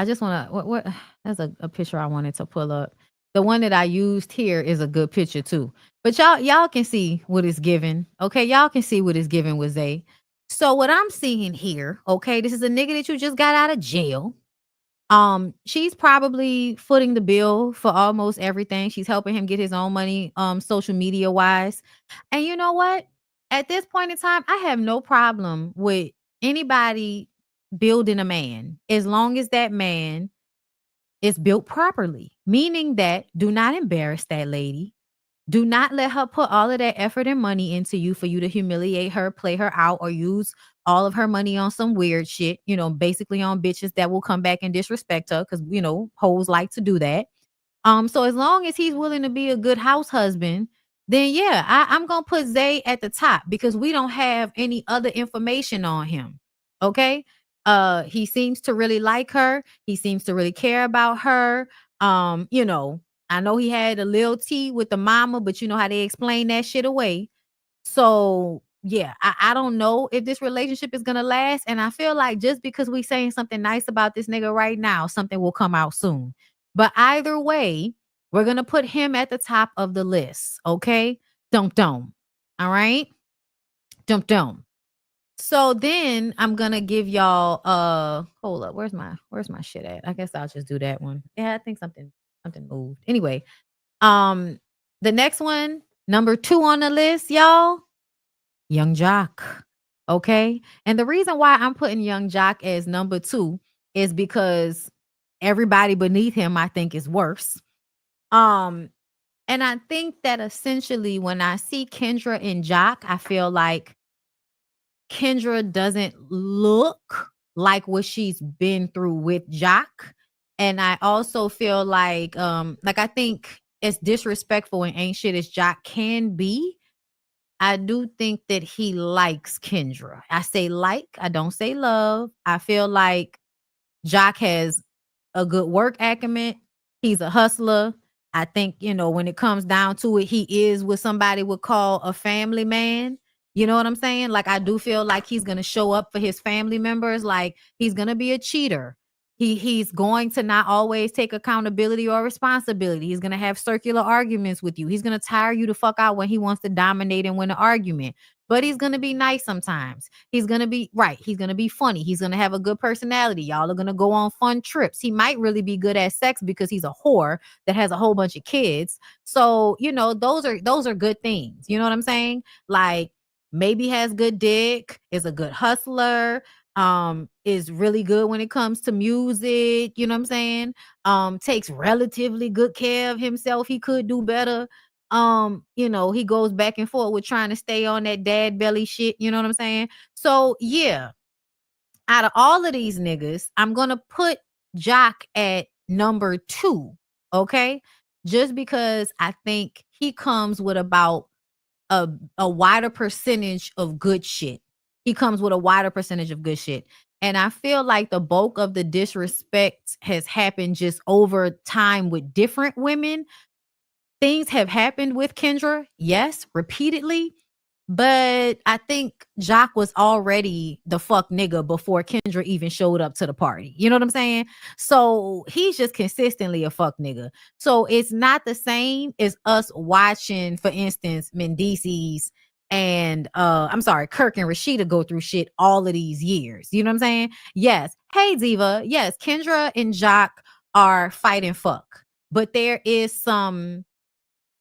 just want to what that's a picture I wanted to pull up. The one that I used here is a good picture too. But y'all can see what it's given. Okay, y'all can see what it's given with Zay. So what I'm seeing here, okay, this is a nigga that you just got out of jail. She's probably footing the bill for almost everything. She's helping him get his own money, social media wise. And you know what? At this point in time, I have no problem with anybody building a man as long as that man is built properly, meaning that do not embarrass that lady. Do not let her put all of that effort and money into you for you to humiliate her, play her out, or use all of her money on some weird shit, basically on bitches that will come back and disrespect her because, hoes like to do that. So as long as he's willing to be a good house husband, then yeah, I'm gonna put Zay at the top because we don't have any other information on him. Okay. He seems to really like her. He seems to really care about her. I know he had a little tea with the mama, but you know how they explain that shit away. So yeah, I don't know if this relationship is gonna last. And I feel like just because we saying something nice about this nigga right now, something will come out soon. But either way, we're gonna put him at the top of the list. Okay. Dum dum. All right. Dum dum. So then I'm gonna give y'all hold up, where's my shit at? I guess I'll just do that one. Yeah, I think something moved. Anyway, the next one, number 2 on the list, y'all, Young Jock. Okay. And the reason why I'm putting Young Jock as number 2 is because everybody beneath him, I think, is worse. And I think that essentially when I see Kendra and Jock, I feel like Kendra doesn't look like what she's been through with Jock. And I also feel like I think as disrespectful and ain't shit as Jock can be, I do think that he likes Kendra. I say like, I don't say love. I feel like Jock has a good work acumen. He's a hustler. I think, when it comes down to it, he is what somebody would call a family man. You know what I'm saying? Like, I do feel like he's going to show up for his family members. Like, he's going to be a cheater. He's going to not always take accountability or responsibility. He's going to have circular arguments with you. He's going to tire you the fuck out when he wants to dominate and win an argument. But he's going to be nice sometimes. He's going to be right. He's going to be funny. He's going to have a good personality. Y'all are going to go on fun trips. He might really be good at sex because he's a whore that has a whole bunch of kids. So, those are good things. You know what I'm saying? Like, maybe has good dick, is a good hustler, is really good when it comes to music. You know what I'm saying? Takes relatively good care of himself. He could do better. He goes back and forth with trying to stay on that dad belly shit. You know what I'm saying? So yeah, out of all of these niggas, I'm gonna put Jock at number 2, okay? Just because I think he comes with about a wider percentage of good shit. He comes with a wider percentage of good shit. And I feel like the bulk of the disrespect has happened just over time with different women. Things have happened with Kendra, yes, repeatedly. But I think Jock was already the fuck nigga before Kendra even showed up to the party. You know what I'm saying? So he's just consistently a fuck nigga. So it's not the same as us watching, for instance, Mendeecees and Kirk and Rashida go through shit all of these years. You know what I'm saying? Yes. Hey Diva. Yes, Kendra and Jock are fighting fuck. But there is some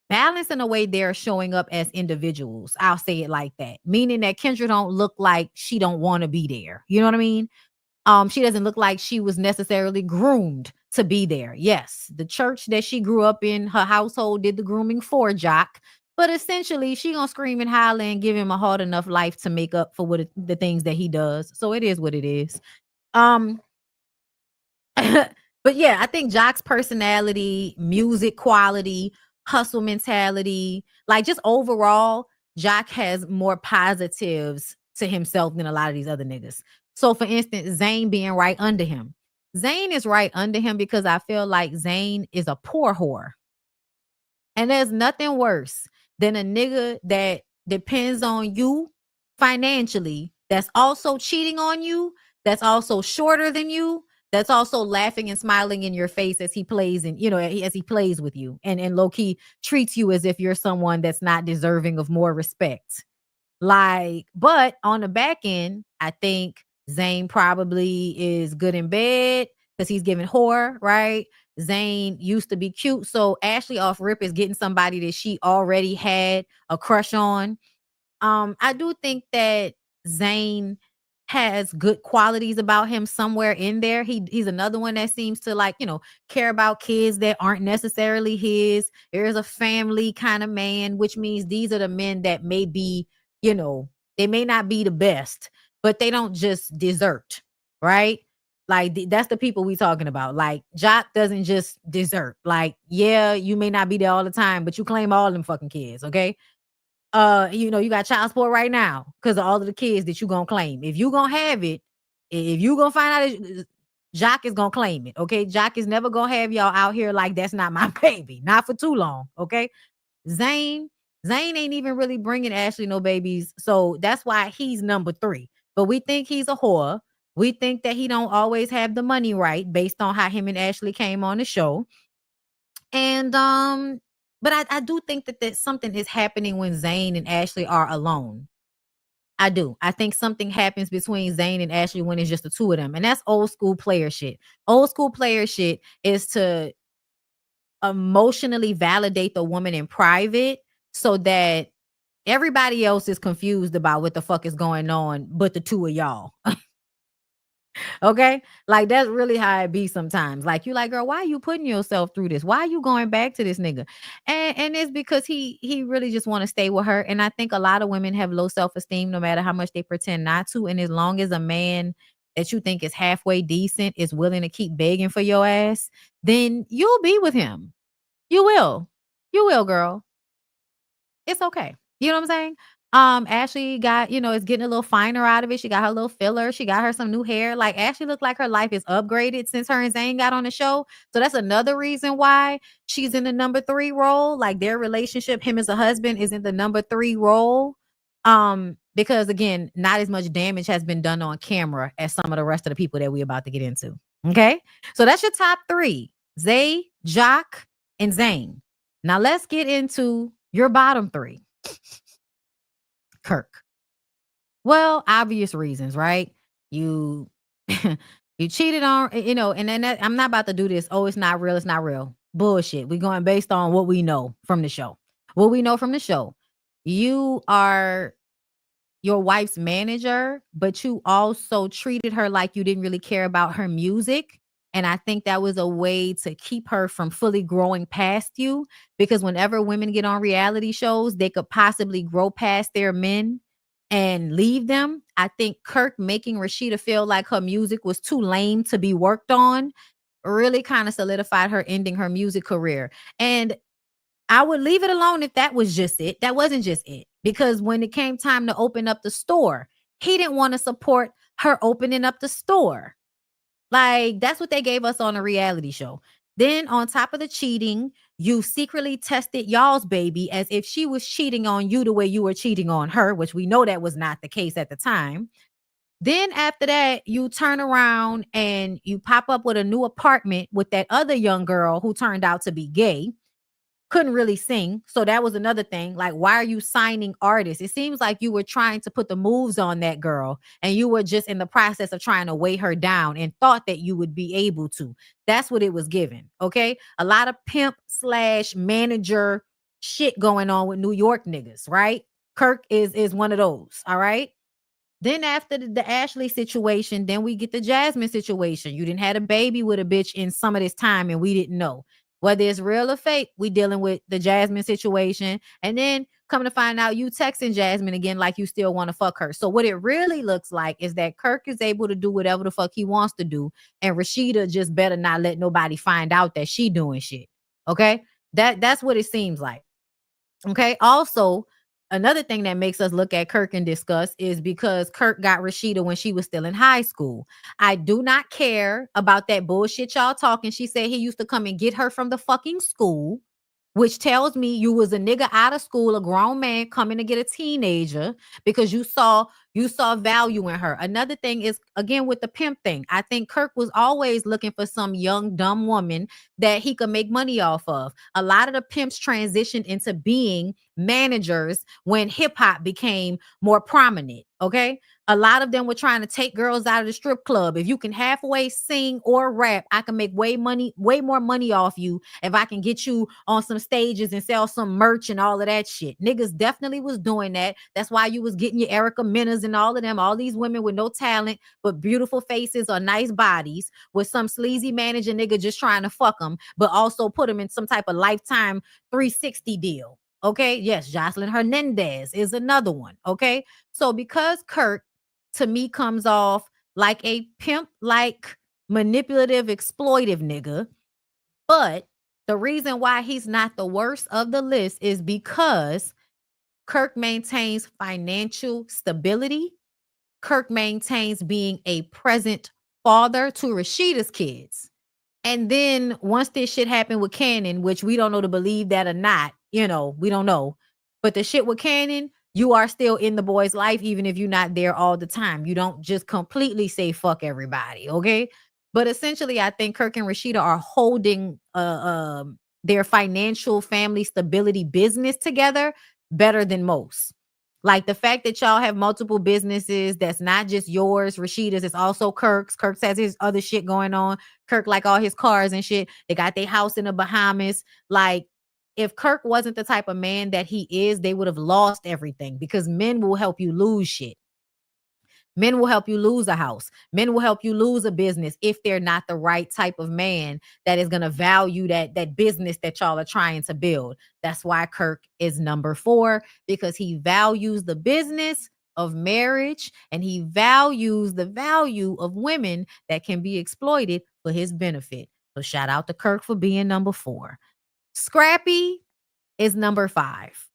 balance in the way they're showing up as individuals. I'll say it like that. Meaning that Kendra don't look like she don't want to be there. You know what I mean? She doesn't look like she was necessarily groomed to be there. Yes, the church that she grew up in, her household did the grooming for Jock. But essentially, she gonna scream and holler and give him a hard enough life to make up for the things that he does. So it is what it is. But yeah, I think Jock's personality, music quality, hustle mentality, like just overall, Jock has more positives to himself than a lot of these other niggas. So for instance, Zayn being right under him. Zayn is right under him because I feel like Zayn is a poor whore. And there's nothing worse than a nigga that depends on you financially, that's also cheating on you, that's also shorter than you, that's also laughing and smiling in your face as he plays and as he plays with you and low-key treats you as if you're someone that's not deserving of more respect. Like, but on the back end, I think Zayn probably is good in bed because he's giving whore, right? Zayn used to be cute. So Ashley off rip is getting somebody that she already had a crush on. I do think that Zayn has good qualities about him somewhere in there. He's another one that seems to care about kids that aren't necessarily his. There's a family kind of man, which means these are the men that may be, they may not be the best, but they don't just desert, right? Like that's the people we talking about. Like Jock doesn't just desert. Like, yeah, you may not be there all the time, but you claim all them fucking kids, okay? You got child support right now because of all of the kids that you gonna claim. If you gonna have it, if you gonna find out, Jock is gonna claim it. Okay, Jock is never gonna have y'all out here like that's not my baby, not for too long. Okay, Zayn ain't even really bringing Ashley no babies, so that's why he's number 3. But we think he's a whore. We think that he don't always have the money right based on how him and Ashley came on the show. And but I do think that something is happening when Zayn and Ashley are alone. I do. I think something happens between Zayn and Ashley when it's just the two of them. And that's old school player shit. Old school player shit is to emotionally validate the woman in private so that everybody else is confused about what the fuck is going on but the two of y'all. Okay, like that's really how it be sometimes. Like you like, girl, why are you putting yourself through this? Why are you going back to this nigga? And it's because he really just want to stay with her. And I think a lot of women have low self-esteem no matter how much they pretend not to. And as long as a man that you think is halfway decent is willing to keep begging for your ass, then you'll be with him. You will, girl. It's okay. You know what I'm saying? Ashley got, is getting a little finer out of it. She got her little filler. She got her some new hair. Like Ashley looked like her life is upgraded since her and Zayn got on the show. So that's another reason why she's in the number 3 role. Like their relationship, him as a husband, is in the number 3 role. Because again, not as much damage has been done on camera as some of the rest of the people that we're about to get into. Okay. So that's your top 3. Zay, Jock, and Zayn. Now let's get into your bottom 3. Kirk. Well, obvious reasons, right? You you cheated on, and then I'm not about to do this. Oh, it's not real. It's not real. Bullshit. We're going based on what we know from the show. What we know from the show. You are your wife's manager, but you also treated her like you didn't really care about her music. And I think that was a way to keep her from fully growing past you, because whenever women get on reality shows, they could possibly grow past their men and leave them. I think Kirk making Rashida feel like her music was too lame to be worked on really kind of solidified her ending her music career. And I would leave it alone if that was just it. That wasn't just it. Because when it came time to open up the store, he didn't want to support her opening up the store. Like, that's what they gave us on a reality show. Then, on top of the cheating, you secretly tested y'all's baby as if she was cheating on you the way you were cheating on her, which we know that was not the case at the time. Then, after that, you turn around and you pop up with a new apartment with that other young girl who turned out to be gay. Couldn't really sing. So that was another thing. Like, why are you signing artists? It seems like you were trying to put the moves on that girl and you were just in the process of trying to weigh her down and thought that you would be able to. That's what it was given. Okay. A lot of pimp / manager shit going on with New York niggas, right? Kirk is one of those. All right. Then after the Ashley situation, then we get the Jasmine situation. You didn't had a baby with a bitch in some of this time and we didn't know. Whether it's real or fake, we dealing with the Jasmine situation. And then come to find out you texting Jasmine again like you still want to fuck her. So what it really looks like is that Kirk is able to do whatever the fuck he wants to do. And Rashida just better not let nobody find out that she doing shit. Okay? That's what it seems like. Okay. Also, another thing that makes us look at Kirk and discuss is because Kirk got Rashida when she was still in high school. I do not care about that bullshit y'all talking. She said he used to come and get her from the fucking school, which tells me you was a nigga out of school, a grown man coming to get a teenager because you saw value in her. Another thing is, again, with the pimp thing, I think Kirk was always looking for some young dumb woman that he could make money off of. A lot of the pimps transitioned into being managers when hip hop became more prominent. Okay. A lot of them were trying to take girls out of the strip club. If you can halfway sing or rap, I can make way more money off you if I can get you on some stages and sell some merch and all of that shit. Niggas definitely was doing that. That's why you was getting your Erica Menas and all of them, all these women with no talent, but beautiful faces or nice bodies with some sleazy manager nigga just trying to fuck them, but also put them in some type of lifetime 360 deal. Okay. Yes. Jocelyn Hernandez is another one. Okay. So because Kirk to me comes off like a pimp, like manipulative, exploitive nigga. But the reason why he's not the worst of the list is because Kirk maintains financial stability. Kirk maintains being a present father to Rashida's kids. And then once this shit happened with Cannon, which we don't know to believe that or not, we don't know. But the shit with Cannon, you are still in the boy's life, even if you're not there all the time. You don't just completely say fuck everybody, okay? But essentially, I think Kirk and Rashida are holding their financial family stability business together better than most. Like the fact that y'all have multiple businesses that's not just yours, Rashida's, it's also Kirk's. Kirk's has his other shit going on. Kirk, like all his cars and shit. They got their house in the Bahamas. Like, if Kirk wasn't the type of man that he is, they would have lost everything because men will help you lose shit. Men will help you lose a house. Men will help you lose a business if they're not the right type of man that is going to value that business that y'all are trying to build. That's why Kirk is number 4, because he values the business of marriage and he values the value of women that can be exploited for his benefit. So shout out to Kirk for being number 4. Scrappy is number 5.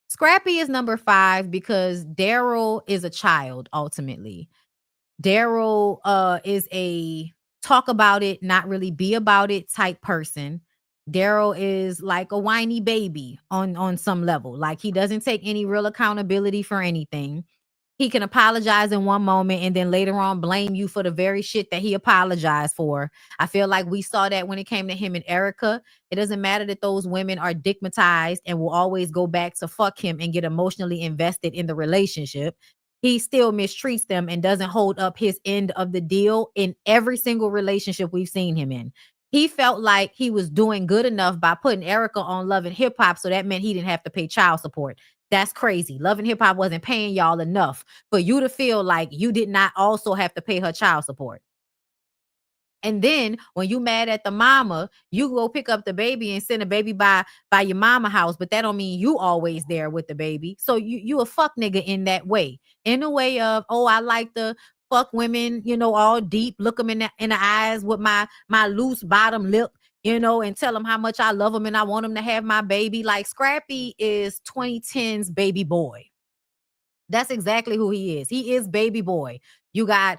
Scrappy is number 5 because Daryl is a child, ultimately. Daryl is a talk about it, not really be about it type person. Daryl is like a whiny baby on some level. Like, he doesn't take any real accountability for anything. He can apologize in one moment and then later on blame you for the very shit that he apologized for. I feel like we saw that when it came to him and Erica. It doesn't matter that those women are stigmatized and will always go back to fuck him and get emotionally invested in the relationship. He still mistreats them and doesn't hold up his end of the deal in every single relationship we've seen him in. He felt like he was doing good enough by putting Erica on Love and Hip Hop, so that meant he didn't have to pay child support. That's crazy. Love and Hip Hop wasn't paying y'all enough for you to feel like you did not also have to pay her child support. And then when you mad at the mama, you go pick up the baby and send a baby by your mama house, but that don't mean you always there with the baby. So you a fuck nigga in that way. In a way of, oh, I like the fuck women, you know, all deep, look them in the eyes with my loose bottom lip, you know, and tell them how much I love them and I want them to have my baby. Like Scrappy is 2010's baby boy. That's exactly who he is. He is baby boy. You got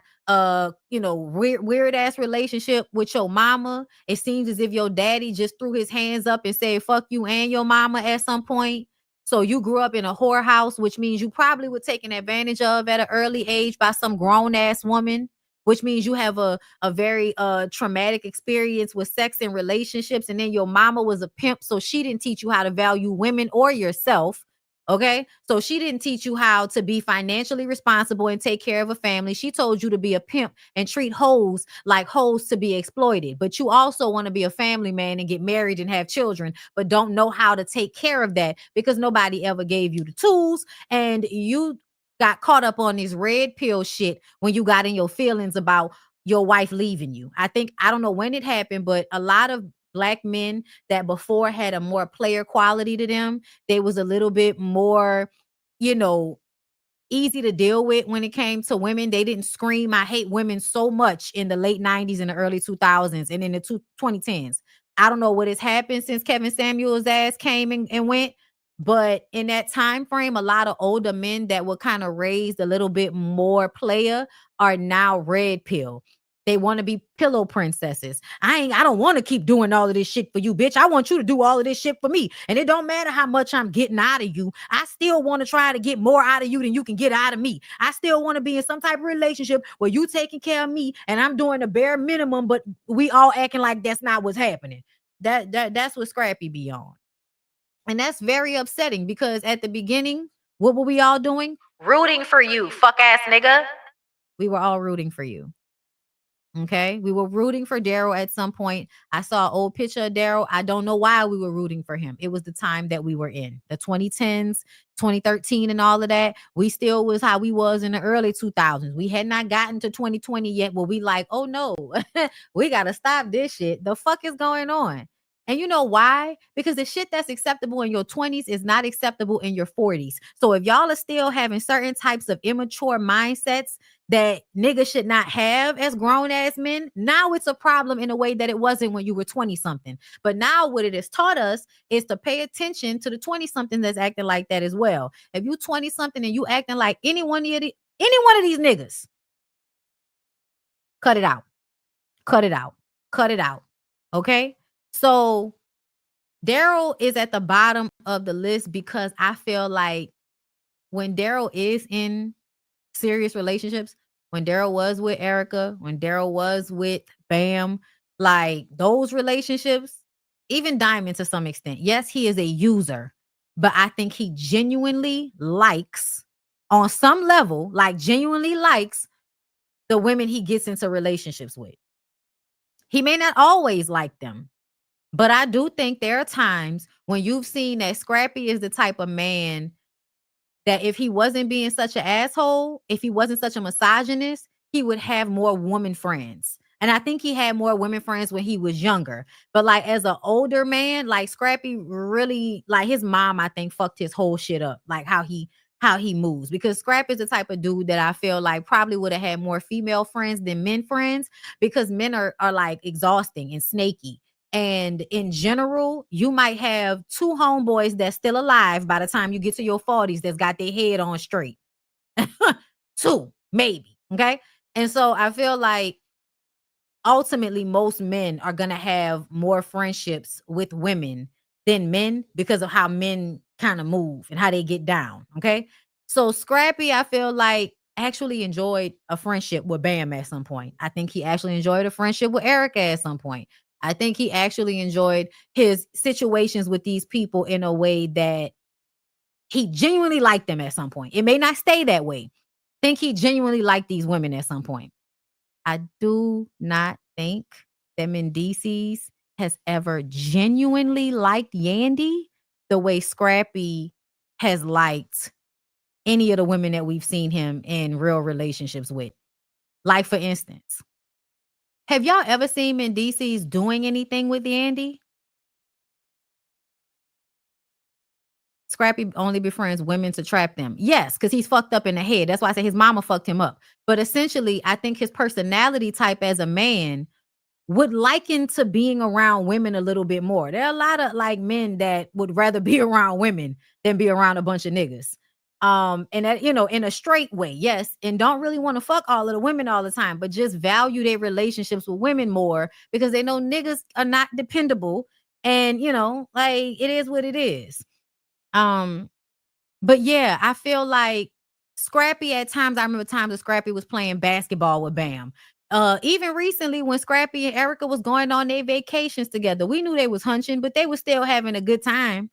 you know, weird ass relationship with your mama. It seems as if your daddy just threw his hands up and said fuck you and your mama at some point. So you grew up in a whorehouse, which means you probably were taken advantage of at an early age by some grown ass woman, which means you have a very traumatic experience with sex and relationships. And then your mama was a pimp, so she didn't teach you how to value women or yourself. Okay. So she didn't teach you how to be financially responsible and take care of a family. She told you to be a pimp and treat hoes like hoes to be exploited. But you also want to be a family man and get married and have children, but don't know how to take care of that because nobody ever gave you the tools. And you got caught up on this red pill shit when you got in your feelings about your wife leaving you. I don't know when it happened, but a lot of Black men that before had a more player quality to them, they was a little bit more, you know, easy to deal with when it came to women. They didn't scream, I hate women so much in the late 90s and the early 2000s and in the 2010s. I don't know what has happened since Kevin Samuel's ass came and went. But in that time frame, a lot of older men that were kind of raised a little bit more player are now red pill. They want to be pillow princesses. I don't want to keep doing all of this shit for you, bitch. I want you to do all of this shit for me. And it don't matter how much I'm getting out of you. I still want to try to get more out of you than you can get out of me. I still want to be in some type of relationship where you taking care of me and I'm doing the bare minimum, but we all acting like that's not what's happening. That's what Scrappy be on. And that's very upsetting because at the beginning, what were we all doing? Rooting for you, fuck ass nigga. We were all rooting for you. Okay. We were rooting for Daryl at some point. I saw an old picture of Daryl. I don't know why we were rooting for him. It was the time that we were in, the 2010s, 2013 and all of that. We still was how we was in the early 2000s. We had not gotten to 2020 yet where we like, oh no, we got to stop this shit. The fuck is going on? And you know why? Because the shit that's acceptable in your 20s is not acceptable in your 40s. So if y'all are still having certain types of immature mindsets that niggas should not have as grown ass men, now it's a problem in a way that it wasn't when you were 20 something. But now what it has taught us is to pay attention to the 20 something that's acting like that as well. If you 20 something and you acting like any one of these niggas, cut it out. Cut it out. Cut it out. Okay? So Daryl is at the bottom of the list because I feel like when Daryl is in serious relationships, when Daryl was with Erica, when Daryl was with Bam, like those relationships, even Diamond to some extent. Yes, he is a user, but I think he genuinely likes, on some level, like genuinely likes the women he gets into relationships with. He may not always like them, but I do think there are times when you've seen that Scrappy is the type of man that if he wasn't being such an asshole, if he wasn't such a misogynist, he would have more woman friends. And I think he had more women friends when he was younger. But like as an older man, like Scrappy really, like his mom, I think fucked his whole shit up. Like how he moves, because Scrap is the type of dude that I feel like probably would have had more female friends than men friends, because men are like exhausting and snaky. And in general, you might have two homeboys that's still alive by the time you get to your 40s that's got their head on straight. Two, maybe. Okay. And so I feel like ultimately most men are going to have more friendships with women than men because of how men kind of move and how they get down. Okay. So Scrappy, I feel like actually enjoyed a friendship with Bam at some point. I think he actually enjoyed a friendship with Erica at some point. I think he actually enjoyed his situations with these people in a way that he genuinely liked them at some point. It may not stay that way. I think he genuinely liked these women at some point. I do not think that Mendeecees has ever genuinely liked Yandy the way Scrappy has liked any of the women that we've seen him in real relationships with. Like, for instance, have y'all ever seen Mendeecees doing anything with Yandy? Scrappy only befriends women to trap them. Yes, because he's fucked up in the head. That's why I say his mama fucked him up. But essentially, I think his personality type as a man would liken to being around women a little bit more. There are a lot of like men that would rather be around women than be around a bunch of niggas. And that, in a straight way, yes, and don't really want to fuck all of the women all the time, but just value their relationships with women more because they know niggas are not dependable. And like it is what it is. But yeah, I feel like Scrappy at times, I remember times that Scrappy was playing basketball with Bam. Even recently when Scrappy and Erica was going on their vacations together, we knew they was hunching, but they were still having a good time.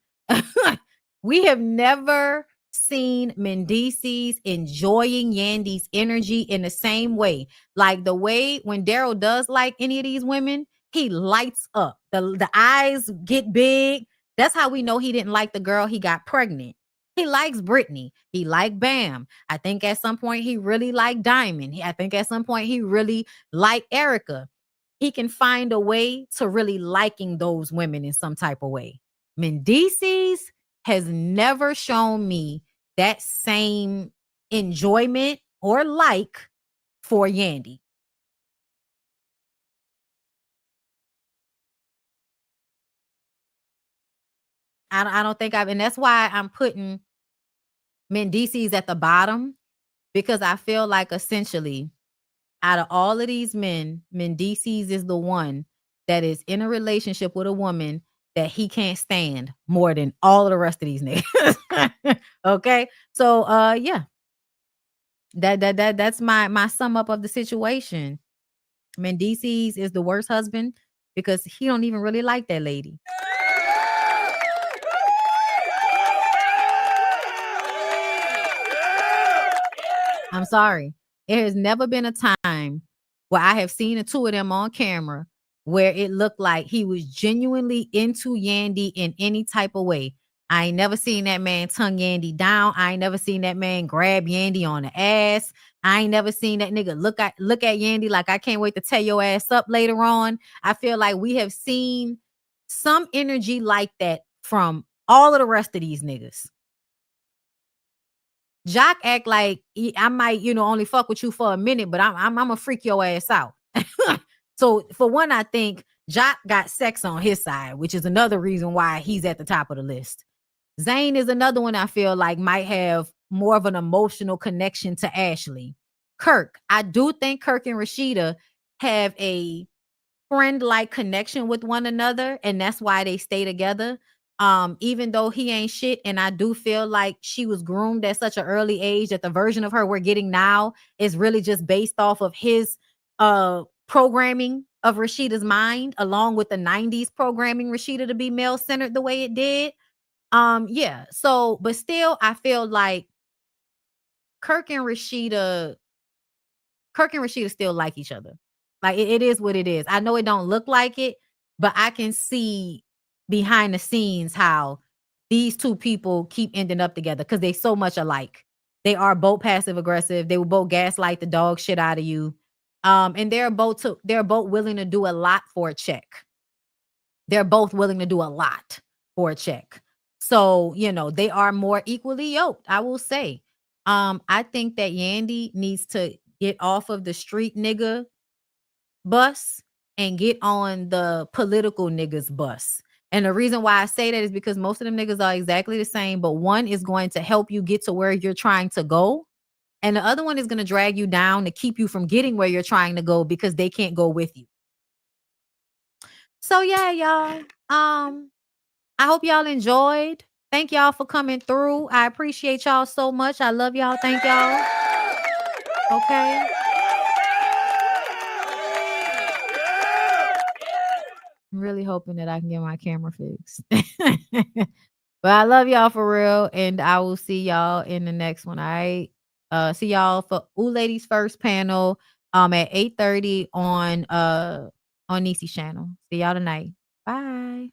We have never seen Mendeecees enjoying Yandy's energy in the same way. Like the way when Daryl does like any of these women, he lights up. The eyes get big. That's how we know he didn't like the girl he got pregnant. He likes Brittany. He liked Bam. I think at some point he really liked Diamond. I think at some point he really liked Erica. He can find a way to really liking those women in some type of way. Mendeecees has never shown me that same enjoyment or like for Yandy. I don't think and that's why I'm putting Mendeecees at the bottom, because I feel like essentially out of all of these men, Mendeecees is the one that is in a relationship with a woman that he can't stand more than all of the rest of these niggas. Okay. So yeah. That's my sum up of the situation. Mendeecees is the worst husband because he don't even really like that lady. I'm sorry. It has never been a time where I have seen the two of them on camera where it looked like he was genuinely into Yandy in any type of way. I ain't never seen that man tongue Yandy down. I ain't never seen that man grab Yandy on the ass. I ain't never seen that nigga look at Yandy like I can't wait to tear your ass up later on. I feel like we have seen some energy like that from all of the rest of these niggas. Jock act like I might, only fuck with you for a minute, but I'm gonna freak your ass out. So for one, I think Jock got sex on his side, which is another reason why he's at the top of the list. Zayn is another one I feel like might have more of an emotional connection to Ashley. Kirk, I do think Kirk and Rashida have a friend-like connection with one another, and that's why they stay together. Even though he ain't shit, and I do feel like she was groomed at such an early age that the version of her we're getting now is really just based off of his programming of Rashida's mind, along with the 90s programming Rashida to be male-centered the way it did. Yeah. So, but still, I feel like Kirk and Rashida still like each other. Like it is what it is. I know it don't look like it, but I can see behind the scenes how these two people keep ending up together because they so much alike. They are both passive aggressive. They will both gaslight the dog shit out of you. And they're both willing to do a lot for a check. They're both willing to do a lot for a check. So, they are more equally yoked, I will say. I think that Yandy needs to get off of the street nigga bus and get on the political niggas bus. And the reason why I say that is because most of them niggas are exactly the same, but one is going to help you get to where you're trying to go. And the other one is going to drag you down to keep you from getting where you're trying to go because they can't go with you. So yeah, y'all. I hope y'all enjoyed. Thank y'all for coming through. I appreciate y'all so much. I love y'all. Thank y'all. Okay. I'm really hoping that I can get my camera fixed. But I love y'all for real. And I will see y'all in the next one. All right. See y'all for Ooh Ladies First panel at 8:30 on Niecy's channel. See y'all tonight. Bye.